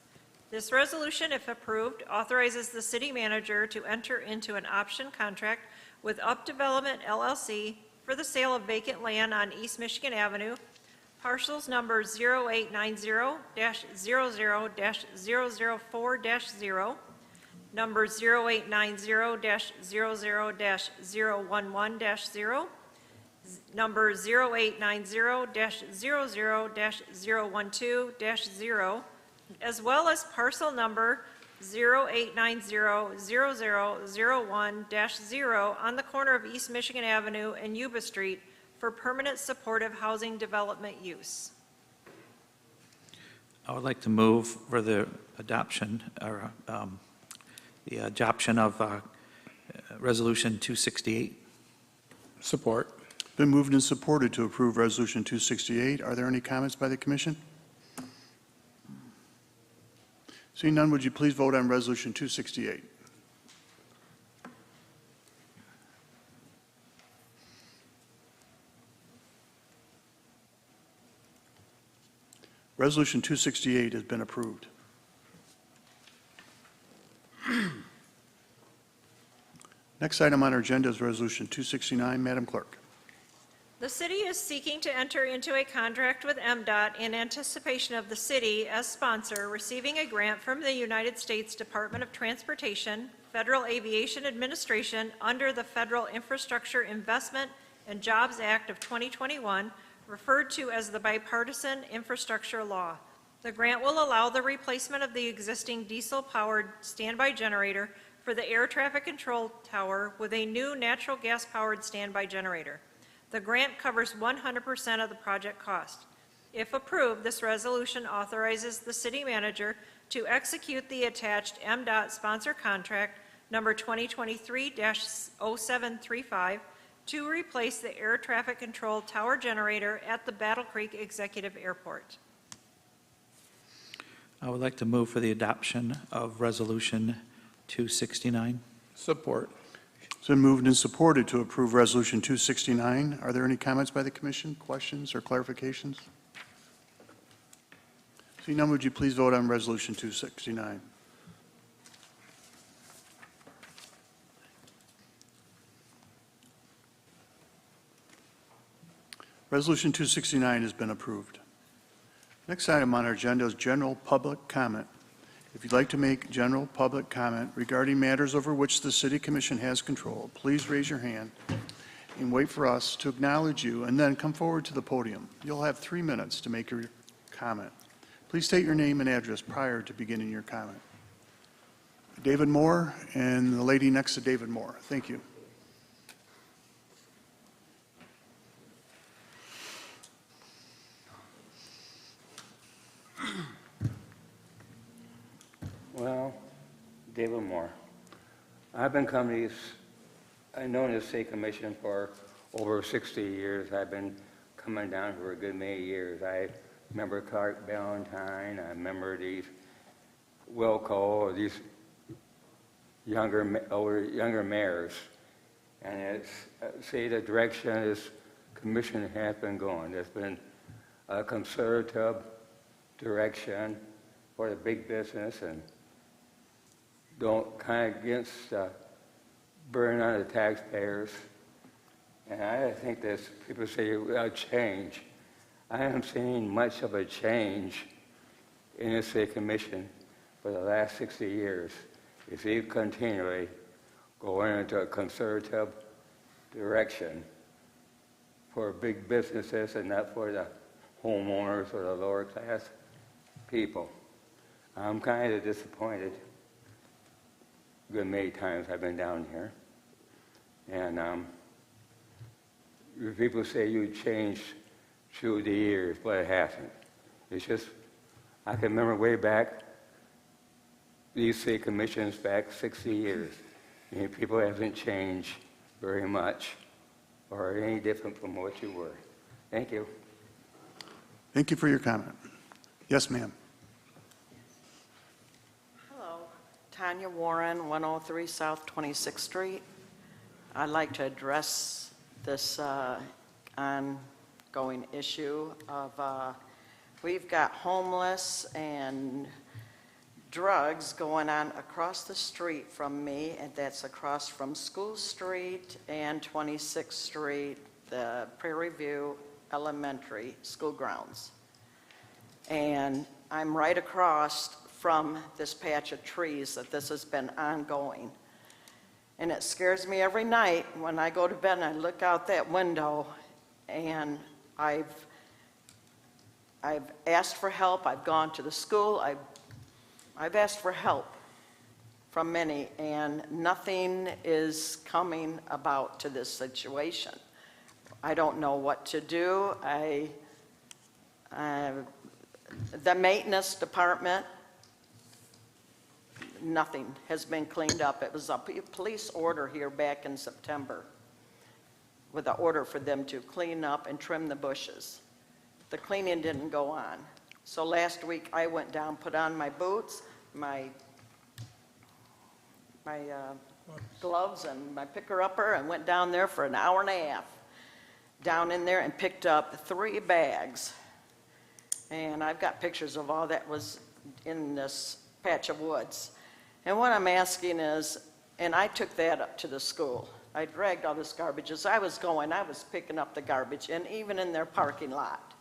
This resolution, if approved, authorizes the city manager to enter into an option contract with Up Development LLC for the sale of vacant land on East Michigan Avenue, parcels number 0890-00-004-0, number 0890-00-011-0, number 0890-00-012-0, as well as parcel number 0890-0001-0 on the corner of East Michigan Avenue and Yuba Street for permanent supportive housing development use. I would like to move for the adoption of Resolution 268. Support. Been moved and supported to approve Resolution 268. Are there any comments by the commission? Seeing none, would you please vote on Resolution 268? Resolution 268 has been approved. Next item on our agenda is Resolution 269. Madam Clerk. The city is seeking to enter into a contract with MDOT in anticipation of the city, as sponsor, receiving a grant from the United States Department of Transportation, Federal Aviation Administration, under the Federal Infrastructure Investment and Jobs Act of 2021, referred to as the Bipartisan Infrastructure Law. The grant will allow the replacement of the existing diesel-powered standby generator for the air traffic control tower with a new natural gas-powered standby generator. The grant covers 100% of the project cost. If approved, this resolution authorizes the city manager to execute the attached MDOT sponsor contract number 2023-0735 to replace the air traffic control tower generator at the Battle Creek Executive Airport. I would like to move for the adoption of Resolution 269. Support. It's been moved and supported to approve Resolution 269. Are there any comments by the commission, questions, or clarifications? Seeing none, would you please vote on Resolution 269? Resolution 269 has been approved. Next item on our agenda is general public comment. If you'd like to make general public comment regarding matters over which the City Commission has control, please raise your hand and wait for us to acknowledge you, and then come forward to the podium. You'll have 3 minutes to make your comment. Please state your name and address prior to beginning your comment. David Moore and the lady next to David Moore. Thank you. Well, David Moore. I've been coming to I've known the State Commission for over 60 years. I've been coming down for a good many years. I remember Clark Ballantyne. I remember these Wilco, these younger mayors. And it's, see, the direction this commission has been going. There's been a conservative direction for the big business and don't kind of against burden on the taxpayers. And I think that people say a change. I haven't seen much of a change in the City Commission for the last 60 years. If you continually go into a conservative direction for big businesses and not for the homeowners or the lower class people. I'm kind of disappointed. Good many times I've been down here. And people say you changed through the years, but it hasn't. It's just, I can remember way back, these city commissions back 60 years. And people haven't changed very much or any different from what you were. Thank you. Thank you for your comment. Yes, ma'am. Tanya Warren, 103 South 26th Street. I'd like to address this ongoing issue of we've got homeless and drugs going on across the street from me, and that's across from School Street and 26th Street, the Prairie View Elementary School grounds. And I'm right across from this patch of trees that this has been ongoing. And it scares me every night when I go to bed and I look out that window, and I've asked for help. I've gone to the school. I've asked for help from many, and nothing is coming about to this situation. I don't know what to do. The maintenance department, nothing has been cleaned up. It was a police order here back in September with an order for them to clean up and trim the bushes. The cleaning didn't go on. So last week I went down, put on my boots, my gloves and my picker-upper and went down there for an hour and a half. Down in there and picked up 3 bags. And I've got pictures of all that was in this patch of woods. And what I'm asking is, and I took that up to the school. I dragged all this garbage. As I was going, I was picking up the garbage, and even in their parking lot.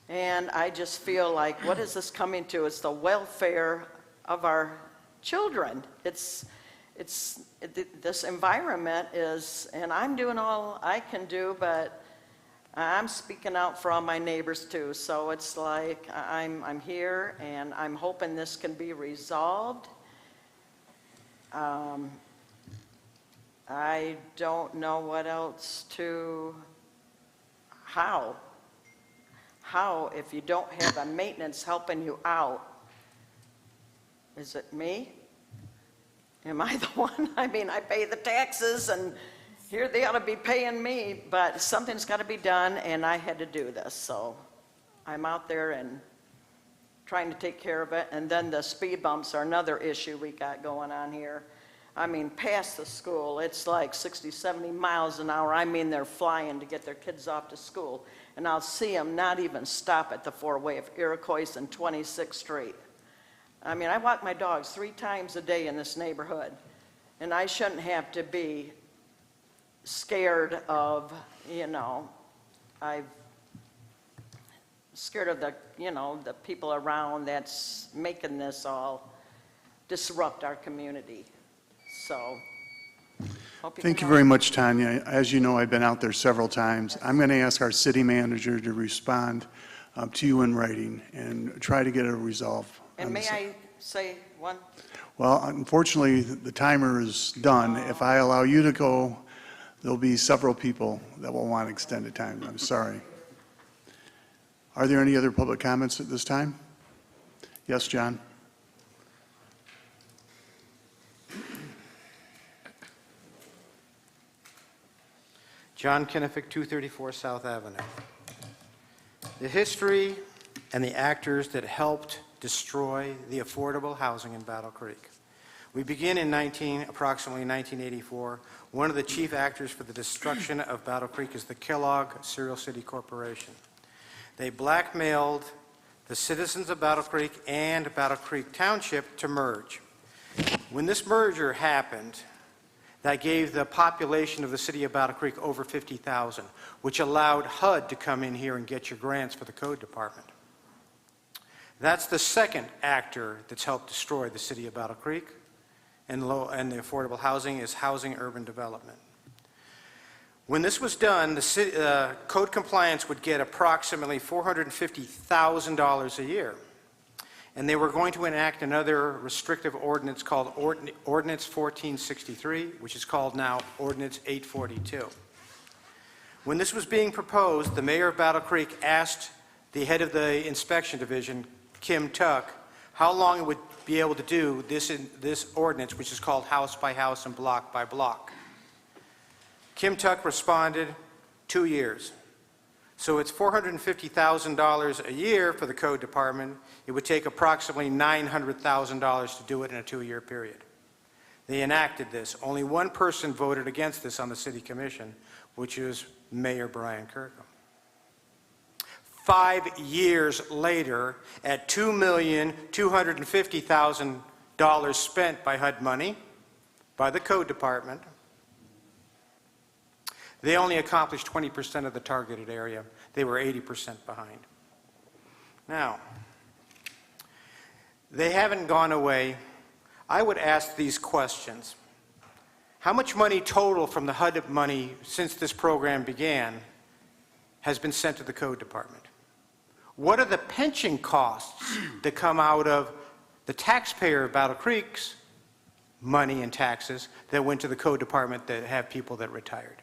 And I just feel like, what is this coming to? It's the welfare of our children. This environment is, and I'm doing all I can do, but I'm speaking out for all my neighbors too. So it's like I'm here, and I'm hoping this can be resolved. I don't know what else to, how, if you don't have a maintenance helping you out, is it me? Am I the one? I mean, I pay the taxes, and here they ought to be paying me, but something's got to be done, and I had to do this, so I'm out there and trying to take care of it. And then the speed bumps are another issue we got going on here. I mean, past the school, it's like 60, 70 miles an hour. I mean, they're flying to get their kids off to school, and I'll see them not even stop at the four-way of Iroquois and 26th Street. I mean, I walk my dogs 3 times a day in this neighborhood, and I shouldn't have to be scared of, I'm scared of the people around that's making this all disrupt our community. So, Thank you very much, Tanya. As you know, I've been out there several times. I'm going to ask our city manager to respond to you in writing and try to get a resolve. And may I say one? Well, unfortunately, the timer is done. If I allow you to go, there'll be several people that will want extended time. I'm sorry. Are there any other public comments at this time? Yes, John? John Kennefic, 234 South Avenue. The history and the actors that helped destroy the affordable housing in Battle Creek. We begin in approximately 1984. One of the chief actors for the destruction of Battle Creek is the Kellogg Cereal City Corporation. They blackmailed the citizens of Battle Creek and Battle Creek Township to merge. When this merger happened, that gave the population of the city of Battle Creek over 50,000, which allowed HUD to come in here and get your grants for the code department. That's the second actor that's helped destroy the city of Battle Creek and the affordable housing is housing urban development. When this was done, the city, code compliance would get approximately $450,000 a year. And they were going to enact another restrictive ordinance called Ordinance 1463, which is called now Ordinance 842. When this was being proposed, the mayor of Battle Creek asked the head of the inspection division, Kim Tuck, how long it would be able to do this ordinance, which is called house by house and block by block. Kim Tuck responded, 2 years. So it's $450,000 a year for the code department. It would take approximately $900,000 to do it in a 2-year period. They enacted this. Only one person voted against this on the city commission, which is Mayor Brian Kirkham. 5 years later, at $2,250,000 spent by HUD money, by the code department, they only accomplished 20% of the targeted area. They were 80% behind. Now, they haven't gone away. I would ask these questions. How much money total from the HUD money since this program began has been sent to the code department? What are the pension costs that come out of the taxpayer of Battle Creek's money and taxes that went to the code department that have people that retired?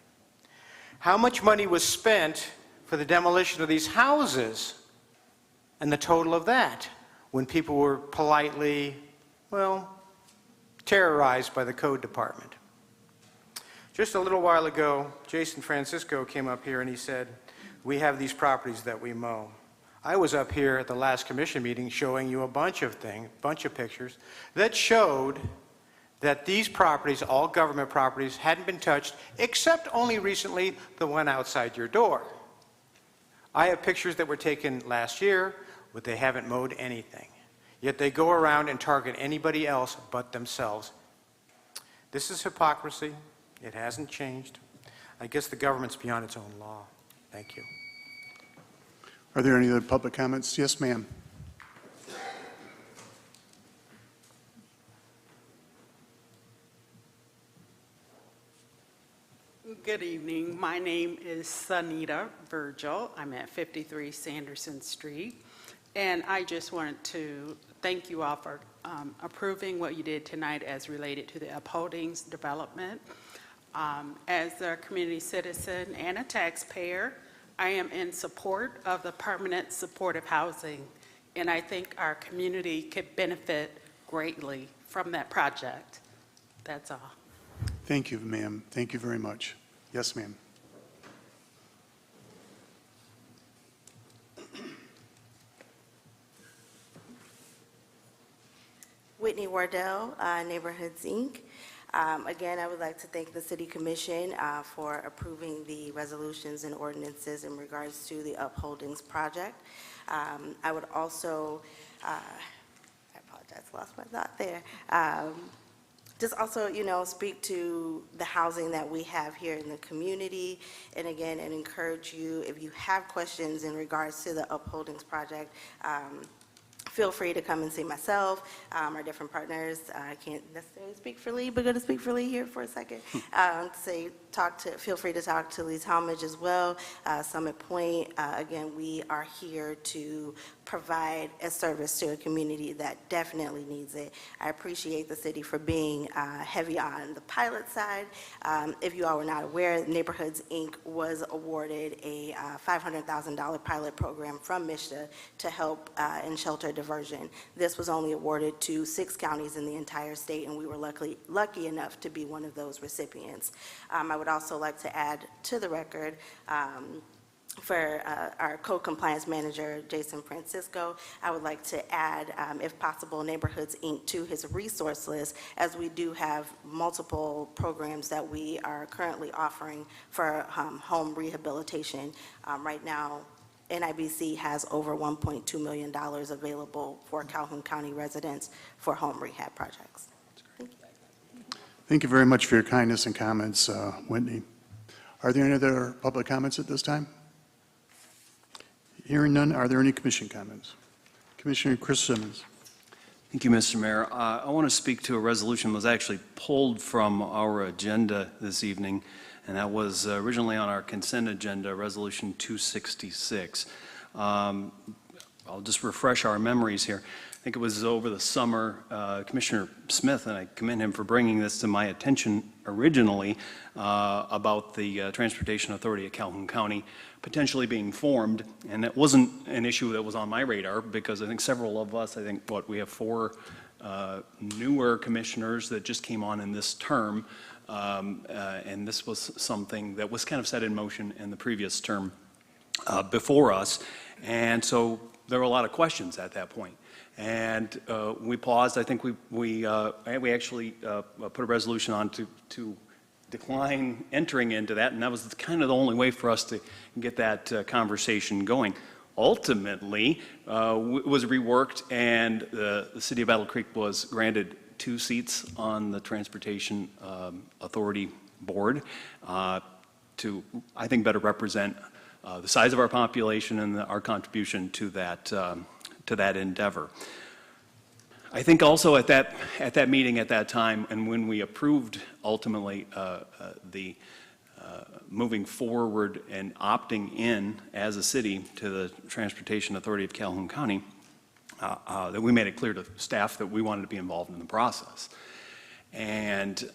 How much money was spent for the demolition of these houses and the total of that when people were politely, well, terrorized by the code department. Just a little while ago, Jason Francisco came up here and he said, we have these properties that we mow. I was up here at the last commission meeting showing you a bunch of pictures that showed that these properties, all government properties, hadn't been touched, except only recently the one outside your door. I have pictures that were taken last year, but they haven't mowed anything. Yet they go around and target anybody else but themselves. This is hypocrisy. It hasn't changed. I guess the government's beyond its own law. Thank you. Are there any other public comments? Yes, ma'am. Good evening. My name is Sunita Virgil. I'm at 53 Sanderson Street. And I just wanted to thank you all for approving what you did tonight as related to the upholdings development. As a community citizen and a taxpayer, I am in support of the permanent supportive housing, and I think our community could benefit greatly from that project. That's all. Thank you, ma'am. Thank you very much. Yes, ma'am. Whitney Wardell, Neighborhoods, Inc. Again, I would like to thank the City Commission for approving the resolutions and ordinances in regards to the upholdings project. I would also, I apologize, lost my thought there. Just also, speak to the housing that we have here in the community. And again, and encourage you, if you have questions in regards to the upholdings project, feel free to come and see myself, our different partners. I can't necessarily speak for Lee, but going to speak for Lee here for a second. Feel free to talk to Lee Talmadge as well. Summit Point, again, we are here to provide a service to a community that definitely needs it. I appreciate the city for being heavy on the pilot side. If you all were not aware, Neighborhoods, Inc. was awarded a $500,000 pilot program from MSHDA to help in shelter diversion. This was only awarded to 6 counties in the entire state, and we were lucky enough to be one of those recipients. I would also like to add to the record for our code compliance manager, Jason Francisco, I would like to add, if possible, Neighborhoods, Inc. to his resource list, as we do have multiple programs that we are currently offering for home rehabilitation. Right now, NIBC has over $1.2 million available for Calhoun County residents for home rehab projects. Thank you. Thank you very much for your kindness and comments, Whitney. Are there any other public comments at this time? Hearing none, are there any commission comments? Commissioner Chris Simmons. Thank you, Mr. Mayor. I want to speak to a resolution that was actually pulled from our agenda this evening, and that was originally on our consent agenda, Resolution 266. I'll just refresh our memories here. I think it was over the summer, Commissioner Smith, and I commend him for bringing this to my attention originally, about the Transportation Authority of Calhoun County potentially being formed. And it wasn't an issue that was on my radar, because I think several of us, we have 4 newer commissioners that just came on in this term, and this was something that was kind of set in motion in the previous term before us. And so there were a lot of questions at that point. And we paused. I think we actually put a resolution on to decline entering into that, and that was kind of the only way for us to get that conversation going. Ultimately, it was reworked, and the City of Battle Creek was granted 2 seats on the Transportation Authority Board to, I think, better represent the size of our population and our contribution to that endeavor. I think also at that meeting at that time, and when we approved ultimately the moving forward and opting in as a city to the Transportation Authority of Calhoun County, that we made it clear to staff that we wanted to be involved in the process. And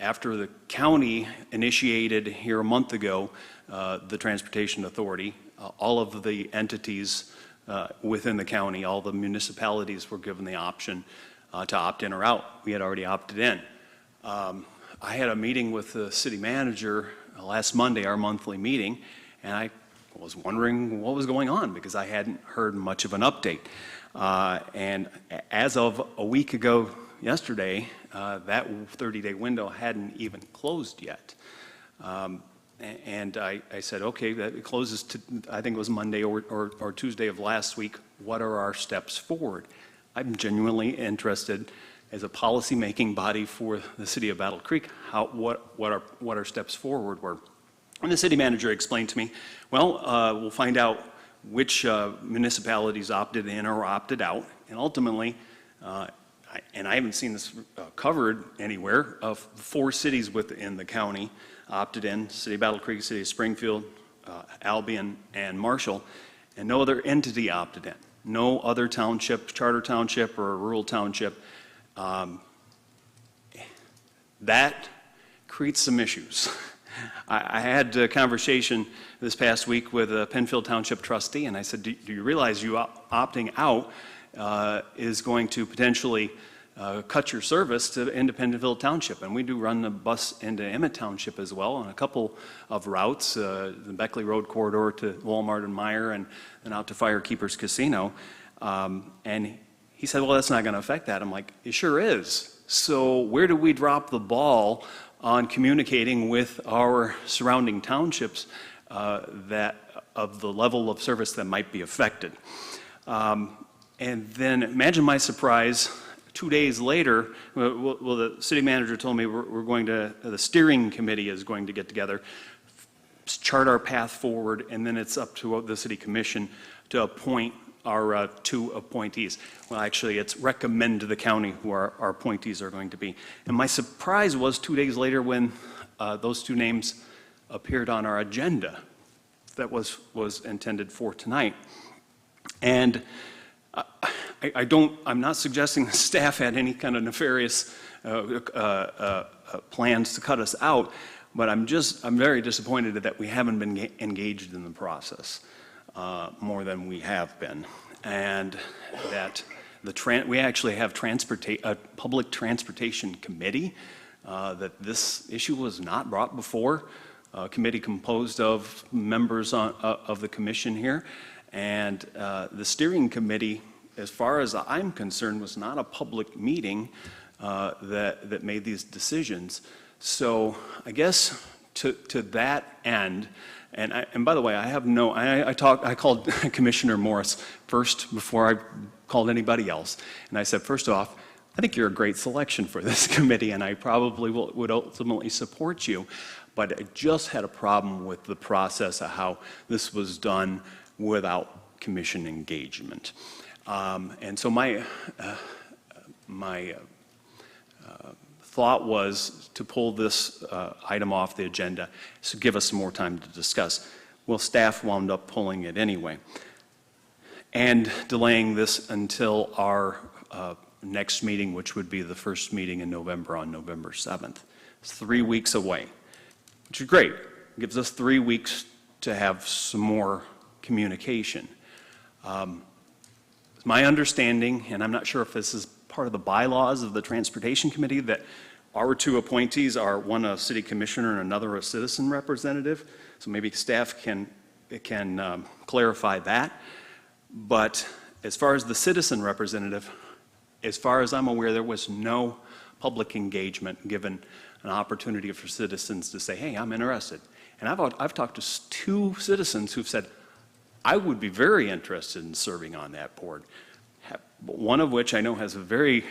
after the county initiated here a month ago the Transportation Authority, all of the entities within the county, all the municipalities were given the option to opt in or out. We had already opted in. I had a meeting with the city manager last Monday, our monthly meeting, and I was wondering what was going on because I hadn't heard much of an update. And as of a week ago yesterday, that 30-day window hadn't even closed yet. And I said, okay, that it closes to, I think it was Monday or Tuesday of last week. What are our steps forward? I'm genuinely interested as a policy-making body for the city of Battle Creek, what our steps forward were. And the city manager explained to me, well, we'll find out which municipalities opted in or opted out, and ultimately, and I haven't seen this covered anywhere, of 4 cities within the county opted in: City of Battle Creek, City of Springfield, Albion, and Marshall, and no other entity opted in. No other township, charter township, or rural township. That creates some issues. I had a conversation this past week with a Penfield Township trustee, and I said, do you realize you opting out is going to potentially cut your service to Independentville Township? And we do run the bus into Emmett Township as well on a couple of routes, the Beckley Road corridor to Walmart and Meyer, and out to Firekeepers Casino. And he said, well, that's not going to affect that. I'm like, it sure is. So where do we drop the ball on communicating with our surrounding townships that of the level of service that might be affected? And then imagine my surprise, 2 days later, well, the city manager told me we're going to, the steering committee is going to get together, chart our path forward, and then it's up to the city commission to appoint our 2 appointees. Well, actually, it's recommend to the county who our appointees are going to be. And my surprise was 2 days later when those 2 names appeared on our agenda that was intended for tonight. And I'm not suggesting the staff had any kind of nefarious plans to cut us out, but I'm very disappointed that we haven't been engaged in the process more than we have been, and that we actually have a public transportation committee that this issue was not brought before, a committee composed of members of the commission here, and the steering committee, as far as I'm concerned, was not a public meeting that made these decisions. So I guess to that end, and by the way, I called Commissioner Morris first before I called anybody else, and I said, first off, I think you're a great selection for this committee, and I probably would ultimately support you, but I just had a problem with the process of how this was done without commission engagement. And so my thought was to pull this item off the agenda, so give us some more time to discuss. Well, staff wound up pulling it anyway and delaying this until our next meeting, which would be the first meeting in November on November 7th. It's 3 weeks away, which is great. It gives us 3 weeks to have some more communication. It's my understanding, and I'm not sure if this is part of the bylaws of the Transportation Committee, that our 2 appointees are one a city commissioner and another a citizen representative. So maybe staff can clarify that. But as far as the citizen representative, as far as I'm aware, there was no public engagement given an opportunity for citizens to say, hey, I'm interested. And I've talked to 2 citizens who've said, I would be very interested in serving on that board. One of which I know has a very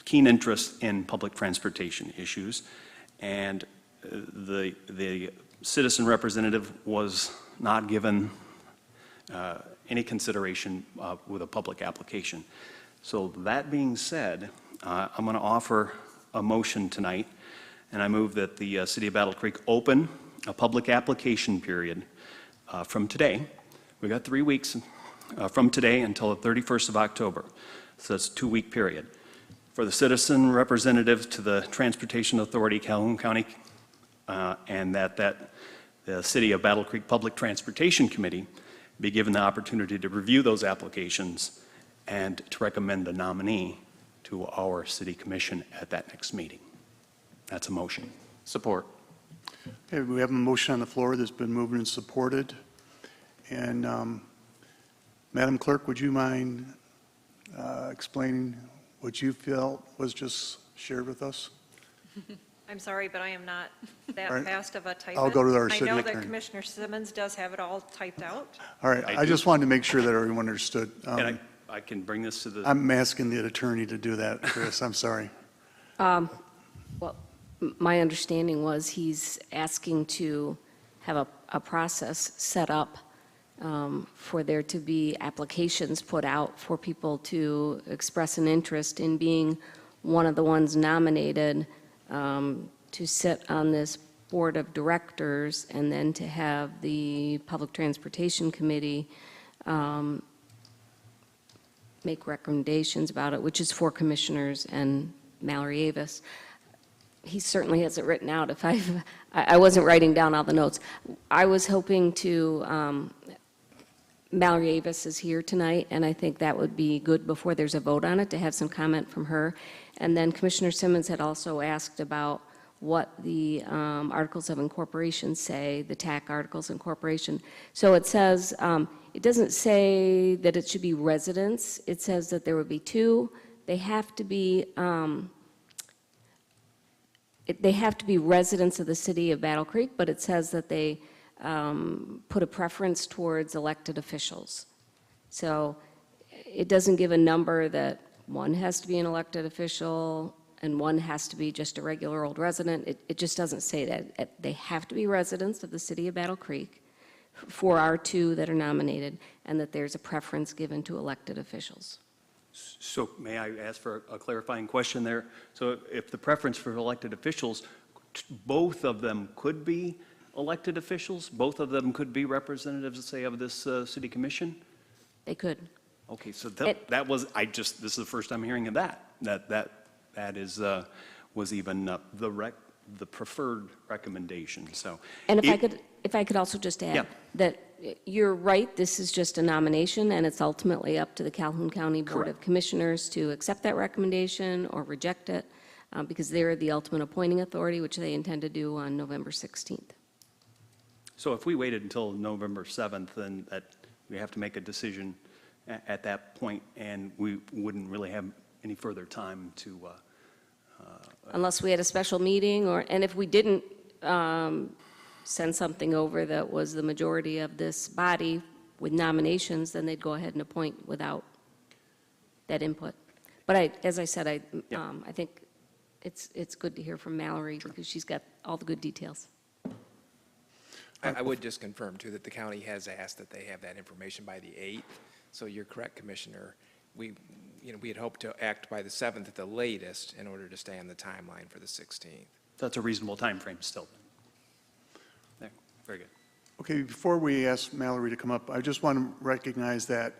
keen interest in public transportation issues, and the citizen representative was not given any consideration with a public application. So that being said, I'm going to offer a motion tonight, and I move that the City of Battle Creek open a public application period from today. We've got 3 weeks from today until the 31st of October. So that's a 2-week period. For the citizen representative to the Transportation Authority, Calhoun County, and that the City of Battle Creek Public Transportation Committee be given the opportunity to review those applications and to recommend the nominee to our city commission at that next meeting. That's a motion. Support. Okay, we have a motion on the floor that's been moved and supported. And Madam Clerk, would you mind explaining what you felt was just shared with us? I'm sorry, but I am not that All right. fast of a typist. I'll go to our city I know that attorney. Commissioner Simmons does have it all typed out. All right, I just wanted to make sure that everyone understood. And I can bring this to the... I'm asking the attorney to do that, Chris, I'm sorry. Well, my understanding was he's asking to have a process set up for there to be applications put out for people to express an interest in being one of the ones nominated to sit on this board of directors, and then to have the Public Transportation Committee make recommendations about it, which is 4 commissioners and Mallory Avis. He certainly has it written out. If I wasn't writing down all the notes. I was hoping to, Mallory Avis is here tonight, and I think that would be good before there's a vote on it, to have some comment from her. And then Commissioner Simmons had also asked about what the Articles of Incorporation say, the TAC Articles of Incorporation. So it says, it doesn't say that it should be residents. It says that there would be 2. They have to be residents of the city of Battle Creek, but it says that they put a preference towards elected officials. So it doesn't give a number that one has to be an elected official and one has to be just a regular old resident. It just doesn't say that. They have to be residents of the city of Battle Creek for our 2 that are nominated, and that there's a preference given to elected officials. So may I ask for a clarifying question there? So if the preference for elected officials, both of them could be elected officials? Both of them could be representatives, say, of this city commission? They could. Okay, so that was, this is the first I'm hearing of that. That is, was even the preferred recommendation, so. And if I could also just add that you're right, this is just a nomination, and it's ultimately up to the Calhoun County Board of Commissioners to accept that recommendation or reject it, because they're the ultimate appointing authority, which they intend to do on November 16th. So if we waited until November 7th, then we have to make a decision at that point, and we wouldn't really have any further time to... Unless we had a special meeting, and if we didn't send something over that was the majority of this body with nominations, then they'd go ahead and appoint without that input. But as I said, I think it's good to hear from Mallory, because she's got all the good details. I would just confirm, too, that the county has asked that they have that information by the 8th. So you're correct, Commissioner. We had hoped to act by the 7th at the latest in order to stay on the timeline for the 16th. That's a reasonable time frame still. There, very good. Okay, before we ask Mallory to come up, I just want to recognize that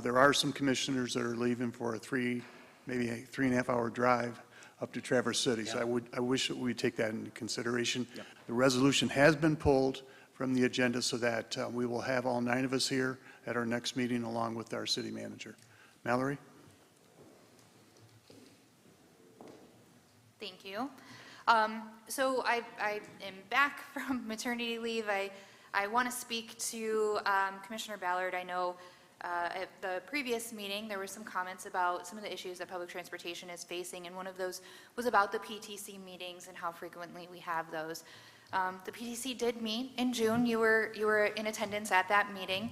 there are some commissioners that are leaving for maybe a 3.5-hour drive up to Traverse City. So I wish that we'd take that into consideration. The resolution has been pulled from the agenda so that we will have all 9 of us here at our next meeting along with our city manager. Mallory? Thank you. So I am back from maternity leave. I want to speak to Commissioner Ballard. I know at the previous meeting there were some comments about some of the issues that public transportation is facing, and one of those was about the PTC meetings and how frequently we have those. The PTC did meet in June. You were in attendance at that meeting.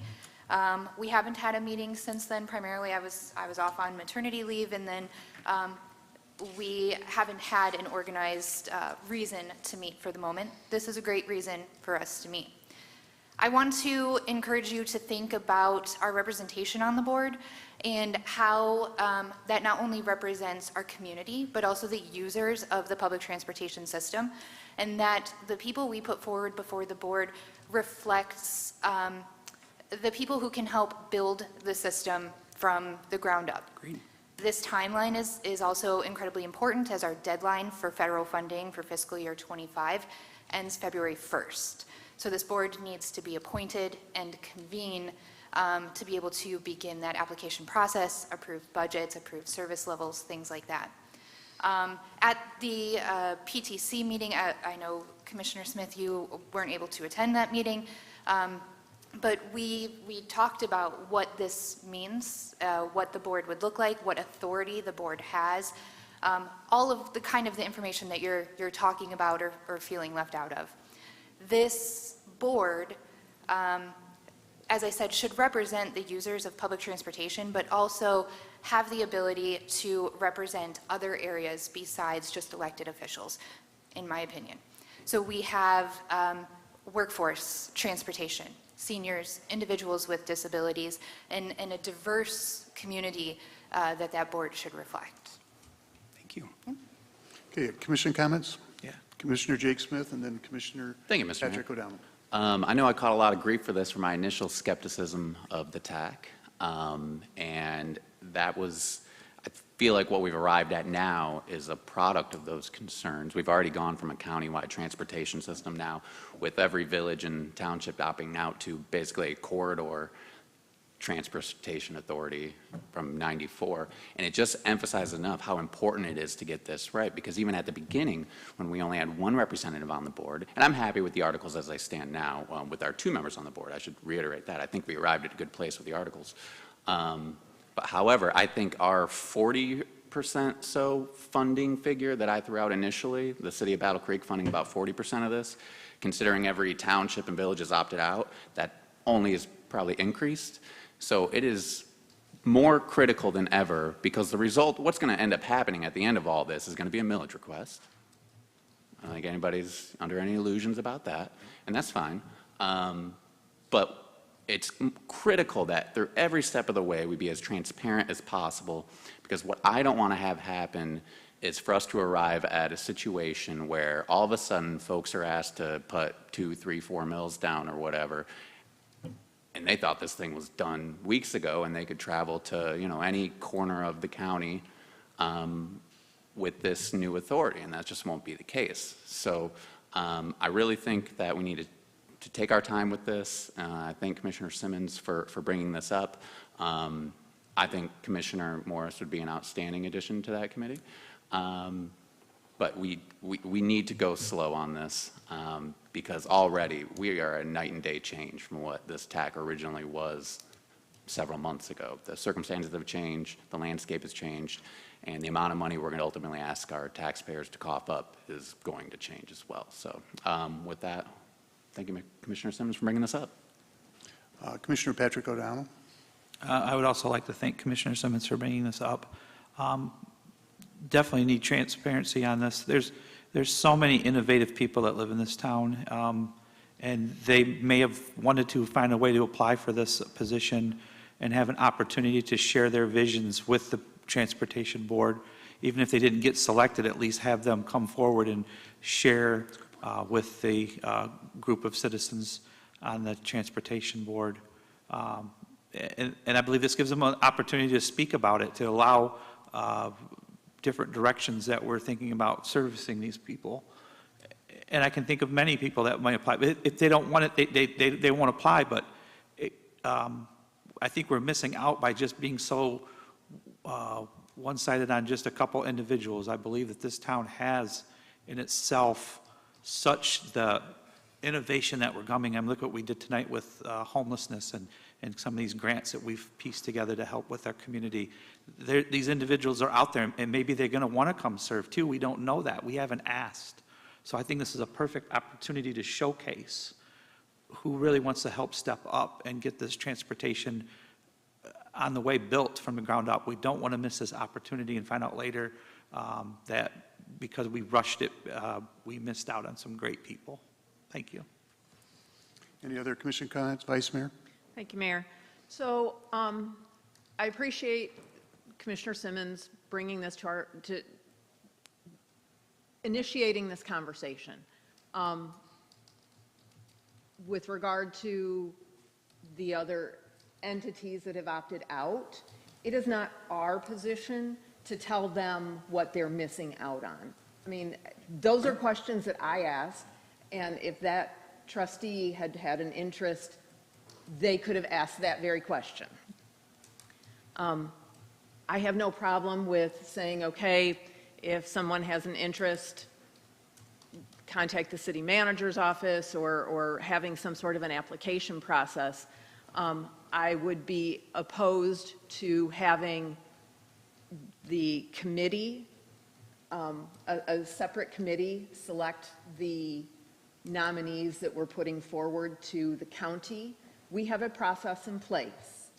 We haven't had a meeting since then. Primarily, I was off on maternity leave, and then we haven't had an organized reason to meet for the moment. This is a great reason for us to meet. I want to encourage you to think about our representation on the board and how that not only represents our community, but also the users of the public transportation system, and that the people we put forward before the board reflects the people who can help build the system from the ground up. Great. This timeline is also incredibly important, as our deadline for federal funding for fiscal year 25 ends February 1st. So this board needs to be appointed and convene to be able to begin that application process, approve budgets, approve service levels, things like that. At the PTC meeting, I know Commissioner Smith, you weren't able to attend that meeting, but we talked about what this means, what the board would look like, what authority the board has, all of the kind of the information that you're talking about or feeling left out of. This board, as I said, should represent the users of public transportation, but also have the ability to represent other areas besides just elected officials, in my opinion. So we have workforce transportation, seniors, individuals with disabilities, and a diverse community that board should reflect. Thank you. Okay, commission comments? Yeah. Commissioner Jake Smith and then Commissioner Thank you, Mr. Mayor. Patrick O'Donnell. I know I caught a lot of grief for this for my initial skepticism of the TAC, and that was, I feel like what we've arrived at now is a product of those concerns. We've already gone from a countywide transportation system now with every village and township opting out to basically a corridor transportation authority from '94, and it just emphasizes enough how important it is to get this right, because even at the beginning when we only had one representative on the board, and I'm happy with the articles as they stand now with our 2 members on the board, I should reiterate that. I think we arrived at a good place with the articles. But however, I think our 40% so funding figure that I threw out initially, the city of Battle Creek funding about 40% of this, considering every township and village has opted out, that only is probably increased. So it is more critical than ever, because the result, what's going to end up happening at the end of all this is going to be a millage request. I don't think anybody's under any illusions about that, and that's fine. But it's critical that through every step of the way we be as transparent as possible, because what I don't want to have happen is for us to arrive at a situation where all of a sudden folks are asked to put 2, 3, 4 mills down or whatever, and they thought this thing was done weeks ago and they could travel to, you know, any corner of the county with this new authority, and that just won't be the case. So I really think that we need to take our time with this. I thank Commissioner Simmons for bringing this up. I think Commissioner Morris would be an outstanding addition to that committee. But we need to go slow on this, because already we are a night and day change from what this TAC originally was several months ago. The circumstances have changed, the landscape has changed, and the amount of money we're going to ultimately ask our taxpayers to cough up is going to change as well. So with that, thank you, Commissioner Simmons, for bringing this up. Commissioner Patrick O'Donnell. I would also like to thank Commissioner Simmons for bringing this up. Definitely need transparency on this. There's so many innovative people that live in this town, and they may have wanted to find a way to apply for this position and have an opportunity to share their visions with the Transportation Board. Even if they didn't get selected, at least have them come forward and share with the group of citizens on the Transportation Board. And I believe this gives them an opportunity to speak about it, to allow different directions that we're thinking about servicing these people. And I can think of many people that might apply. But if they don't want it, they won't apply. But I think we're missing out by just being so one-sided on just a couple individuals. I believe that this town has in itself such the innovation that we're coming. I'm looking at what we did tonight with homelessness and some of these grants that we've pieced together to help with our community. These individuals are out there, and maybe they're going to want to come serve too. We don't know that. We haven't asked. So I think this is a perfect opportunity to showcase who really wants to help step up and get this transportation on the way built from the ground up. We don't want to miss this opportunity and find out later that because we rushed it, we missed out on some great people. Thank you. Any other commission comments? Vice Mayor? Thank you, Mayor. So I appreciate Commissioner Simmons bringing this to initiating this conversation. With regard to the other entities that have opted out, it is not our position to tell them what they're missing out on. I mean, those are questions that I ask, and if that trustee had an interest they could have asked that very question. I have no problem with saying, okay, if someone has an interest, contact the city manager's office or having some sort of an application process. I would be opposed to having the committee, a separate committee, select the nominees that we're putting forward to the county. We have a process in place,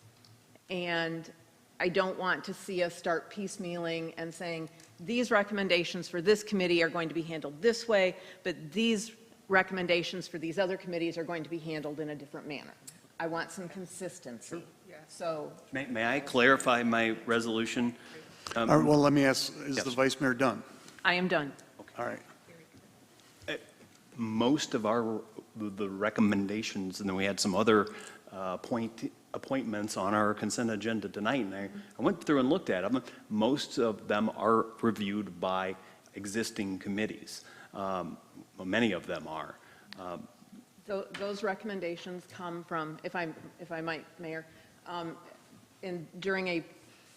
and I don't want to see us start piecemealing and saying, these recommendations for this committee are going to be handled this way, but these recommendations for these other committees are going to be handled in a different manner. I want some consistency. So, May I clarify my resolution? All right, well, let me ask, is Yes. the vice mayor done? I am done. All right. Most of the recommendations, and then we had some other appointments on our consent agenda tonight, and I went through and looked at them. Most of them are reviewed by existing committees. Many of them are. Those recommendations come from, if I might, Mayor, during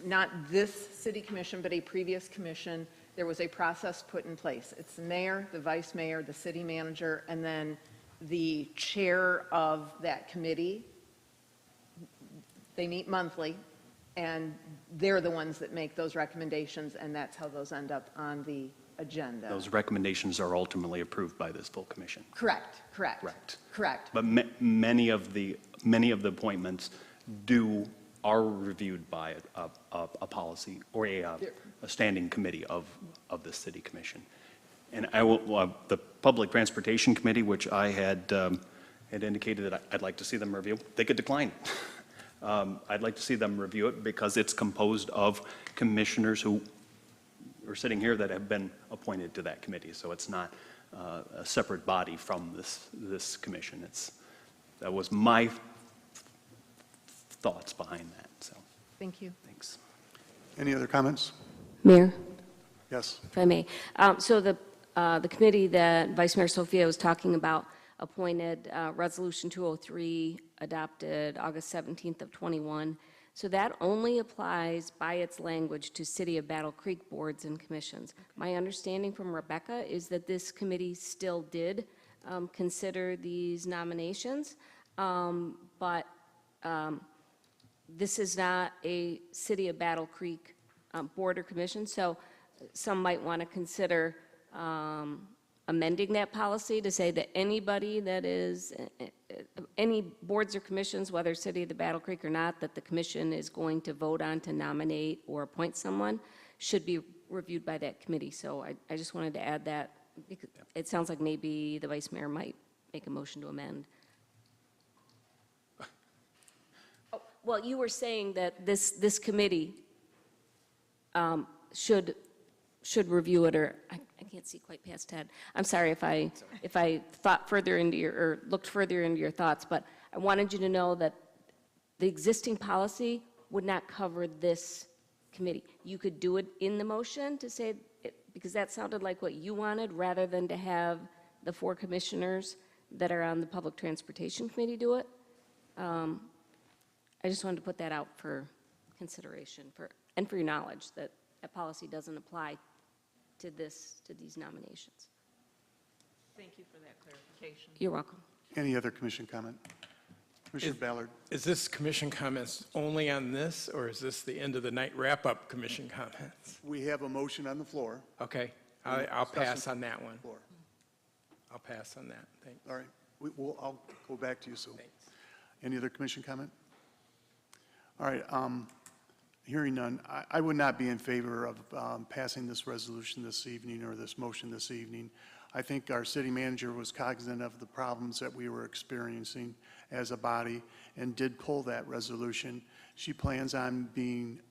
not this city commission, but a previous commission, there was a process put in place. It's the mayor, the vice mayor, the city manager, and then the chair of that committee. They meet monthly, and they're the ones that make those recommendations, and that's how those end up on the agenda. Those recommendations are ultimately approved by this full commission. Correct. But many of the appointments are reviewed by a policy or a standing committee of the city commission. And the Public Transportation Committee, which I had indicated that I'd like to see them review, they could decline it. I'd like to see them review it because it's composed of commissioners who are sitting here that have been appointed to that committee. So it's not a separate body from this commission. That was my thoughts behind that. So Thank you. thanks. Any other comments? Mayor, Yes. if I may. So the committee that Vice Mayor Sophia was talking about appointed Resolution 203, adopted August 17th of 21. So that only applies by its language to City of Battle Creek boards and commissions. My understanding from Rebecca is that this committee still did consider these nominations, but this is not a City of Battle Creek board or commission, so some might want to consider amending that policy to say that anybody that is, any boards or commissions, whether City of the Battle Creek or not, that the commission is going to vote on to nominate or appoint someone, should be reviewed by that committee. So I just wanted to add that, because it sounds like maybe the vice mayor might make a motion to amend. Oh, well, you were saying that this committee should review it, or I can't see quite past Ted. I'm sorry if I thought further into or looked further into your thoughts, but I wanted you to know that the existing policy would not cover this committee. You could do it in the motion to say, because that sounded like what you wanted, rather than to have the 4 commissioners that are on the Public Transportation Committee do it. I just wanted to put that out for consideration and for your knowledge that that policy doesn't apply to these nominations. Thank you for that clarification. You're welcome. Any other commission comment? Commissioner Ballard? Is this commission comments only on this, or is this the end of the night wrap-up commission comments? We have a motion on the floor. Okay, I'll Discussion pass on that one. Floor. I'll pass on that, thanks. All right. I'll go back to you, Sue. Any other commission comment? All right. Hearing none, I would not be in favor of passing this resolution this evening or this motion this evening. I think our city manager was cognizant of the problems that we were experiencing as a body and did pull that resolution. She plans on being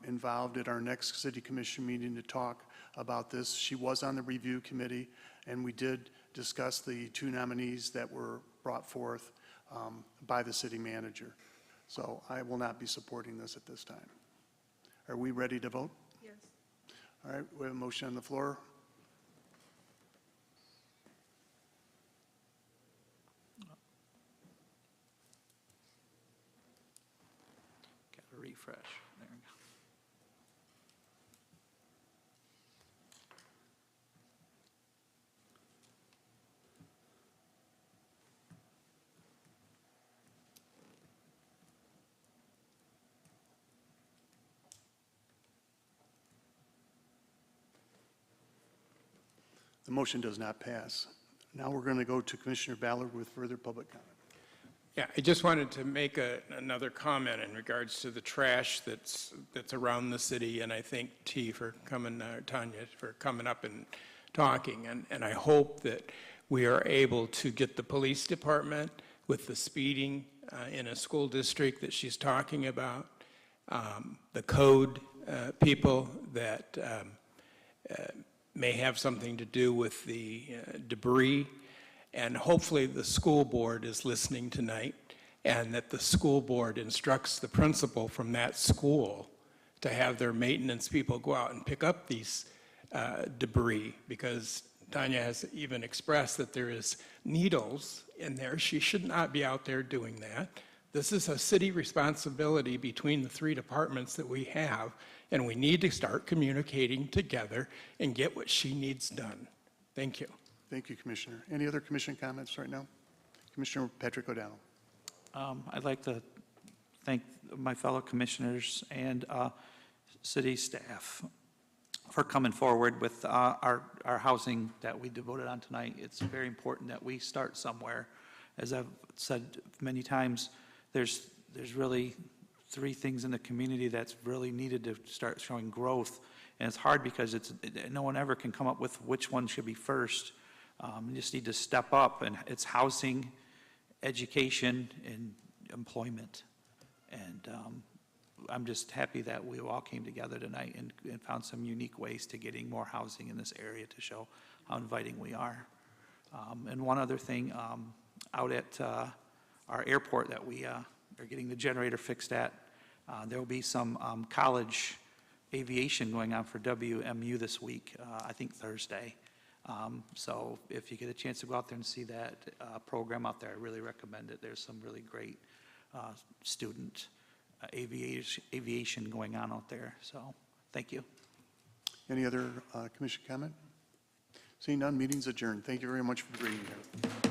involved at our next city commission meeting to talk about this. She was on the review committee, and we did discuss the 2 nominees that were brought forth by the city manager. So I will not be supporting this at this time. Are we ready to vote? Yes. All right, we have a motion on the floor. refresh. There we go. The motion does not pass. Now we're going to go to Commissioner Ballard with further public comment. Yeah, I just wanted to make another comment in regards to the trash that's around the city, and I thank Tanya for coming up and talking, and I hope that we are able to get the police department with the speeding in a school district that she's talking about, the code people that may have something to do with the debris, and hopefully the school board is listening tonight, and that the school board instructs the principal from that school to have their maintenance people go out and pick up these debris, because Tanya has even expressed that there is needles in there. She should not be out there doing that. This is a city responsibility between the three departments that we have, and we need to start communicating together and get what she needs done. Thank you. Thank you, Commissioner. Any other commission comments right now? Commissioner Patrick O'Donnell. I'd like to thank my fellow commissioners and city staff for coming forward with our housing that we voted on tonight. It's very important that we start somewhere. As I've said many times, there's really three things in the community that's really needed to start showing growth. And it's hard because no one ever can come up with which one should be first. You just need to step up, and it's housing, education, and employment. And I'm just happy that we all came together tonight and found some unique ways to getting more housing in this area to show how inviting we are. And one other thing, out at our airport that we are getting the generator fixed at, there will be some college aviation going on for WMU this week, I think Thursday. So if you get a chance to go out there and see that program out there, I really recommend it. There's some really great student aviation going on out there. So thank you. Any other commission comment? Seeing none, meeting's adjourned. Thank you very much for being here.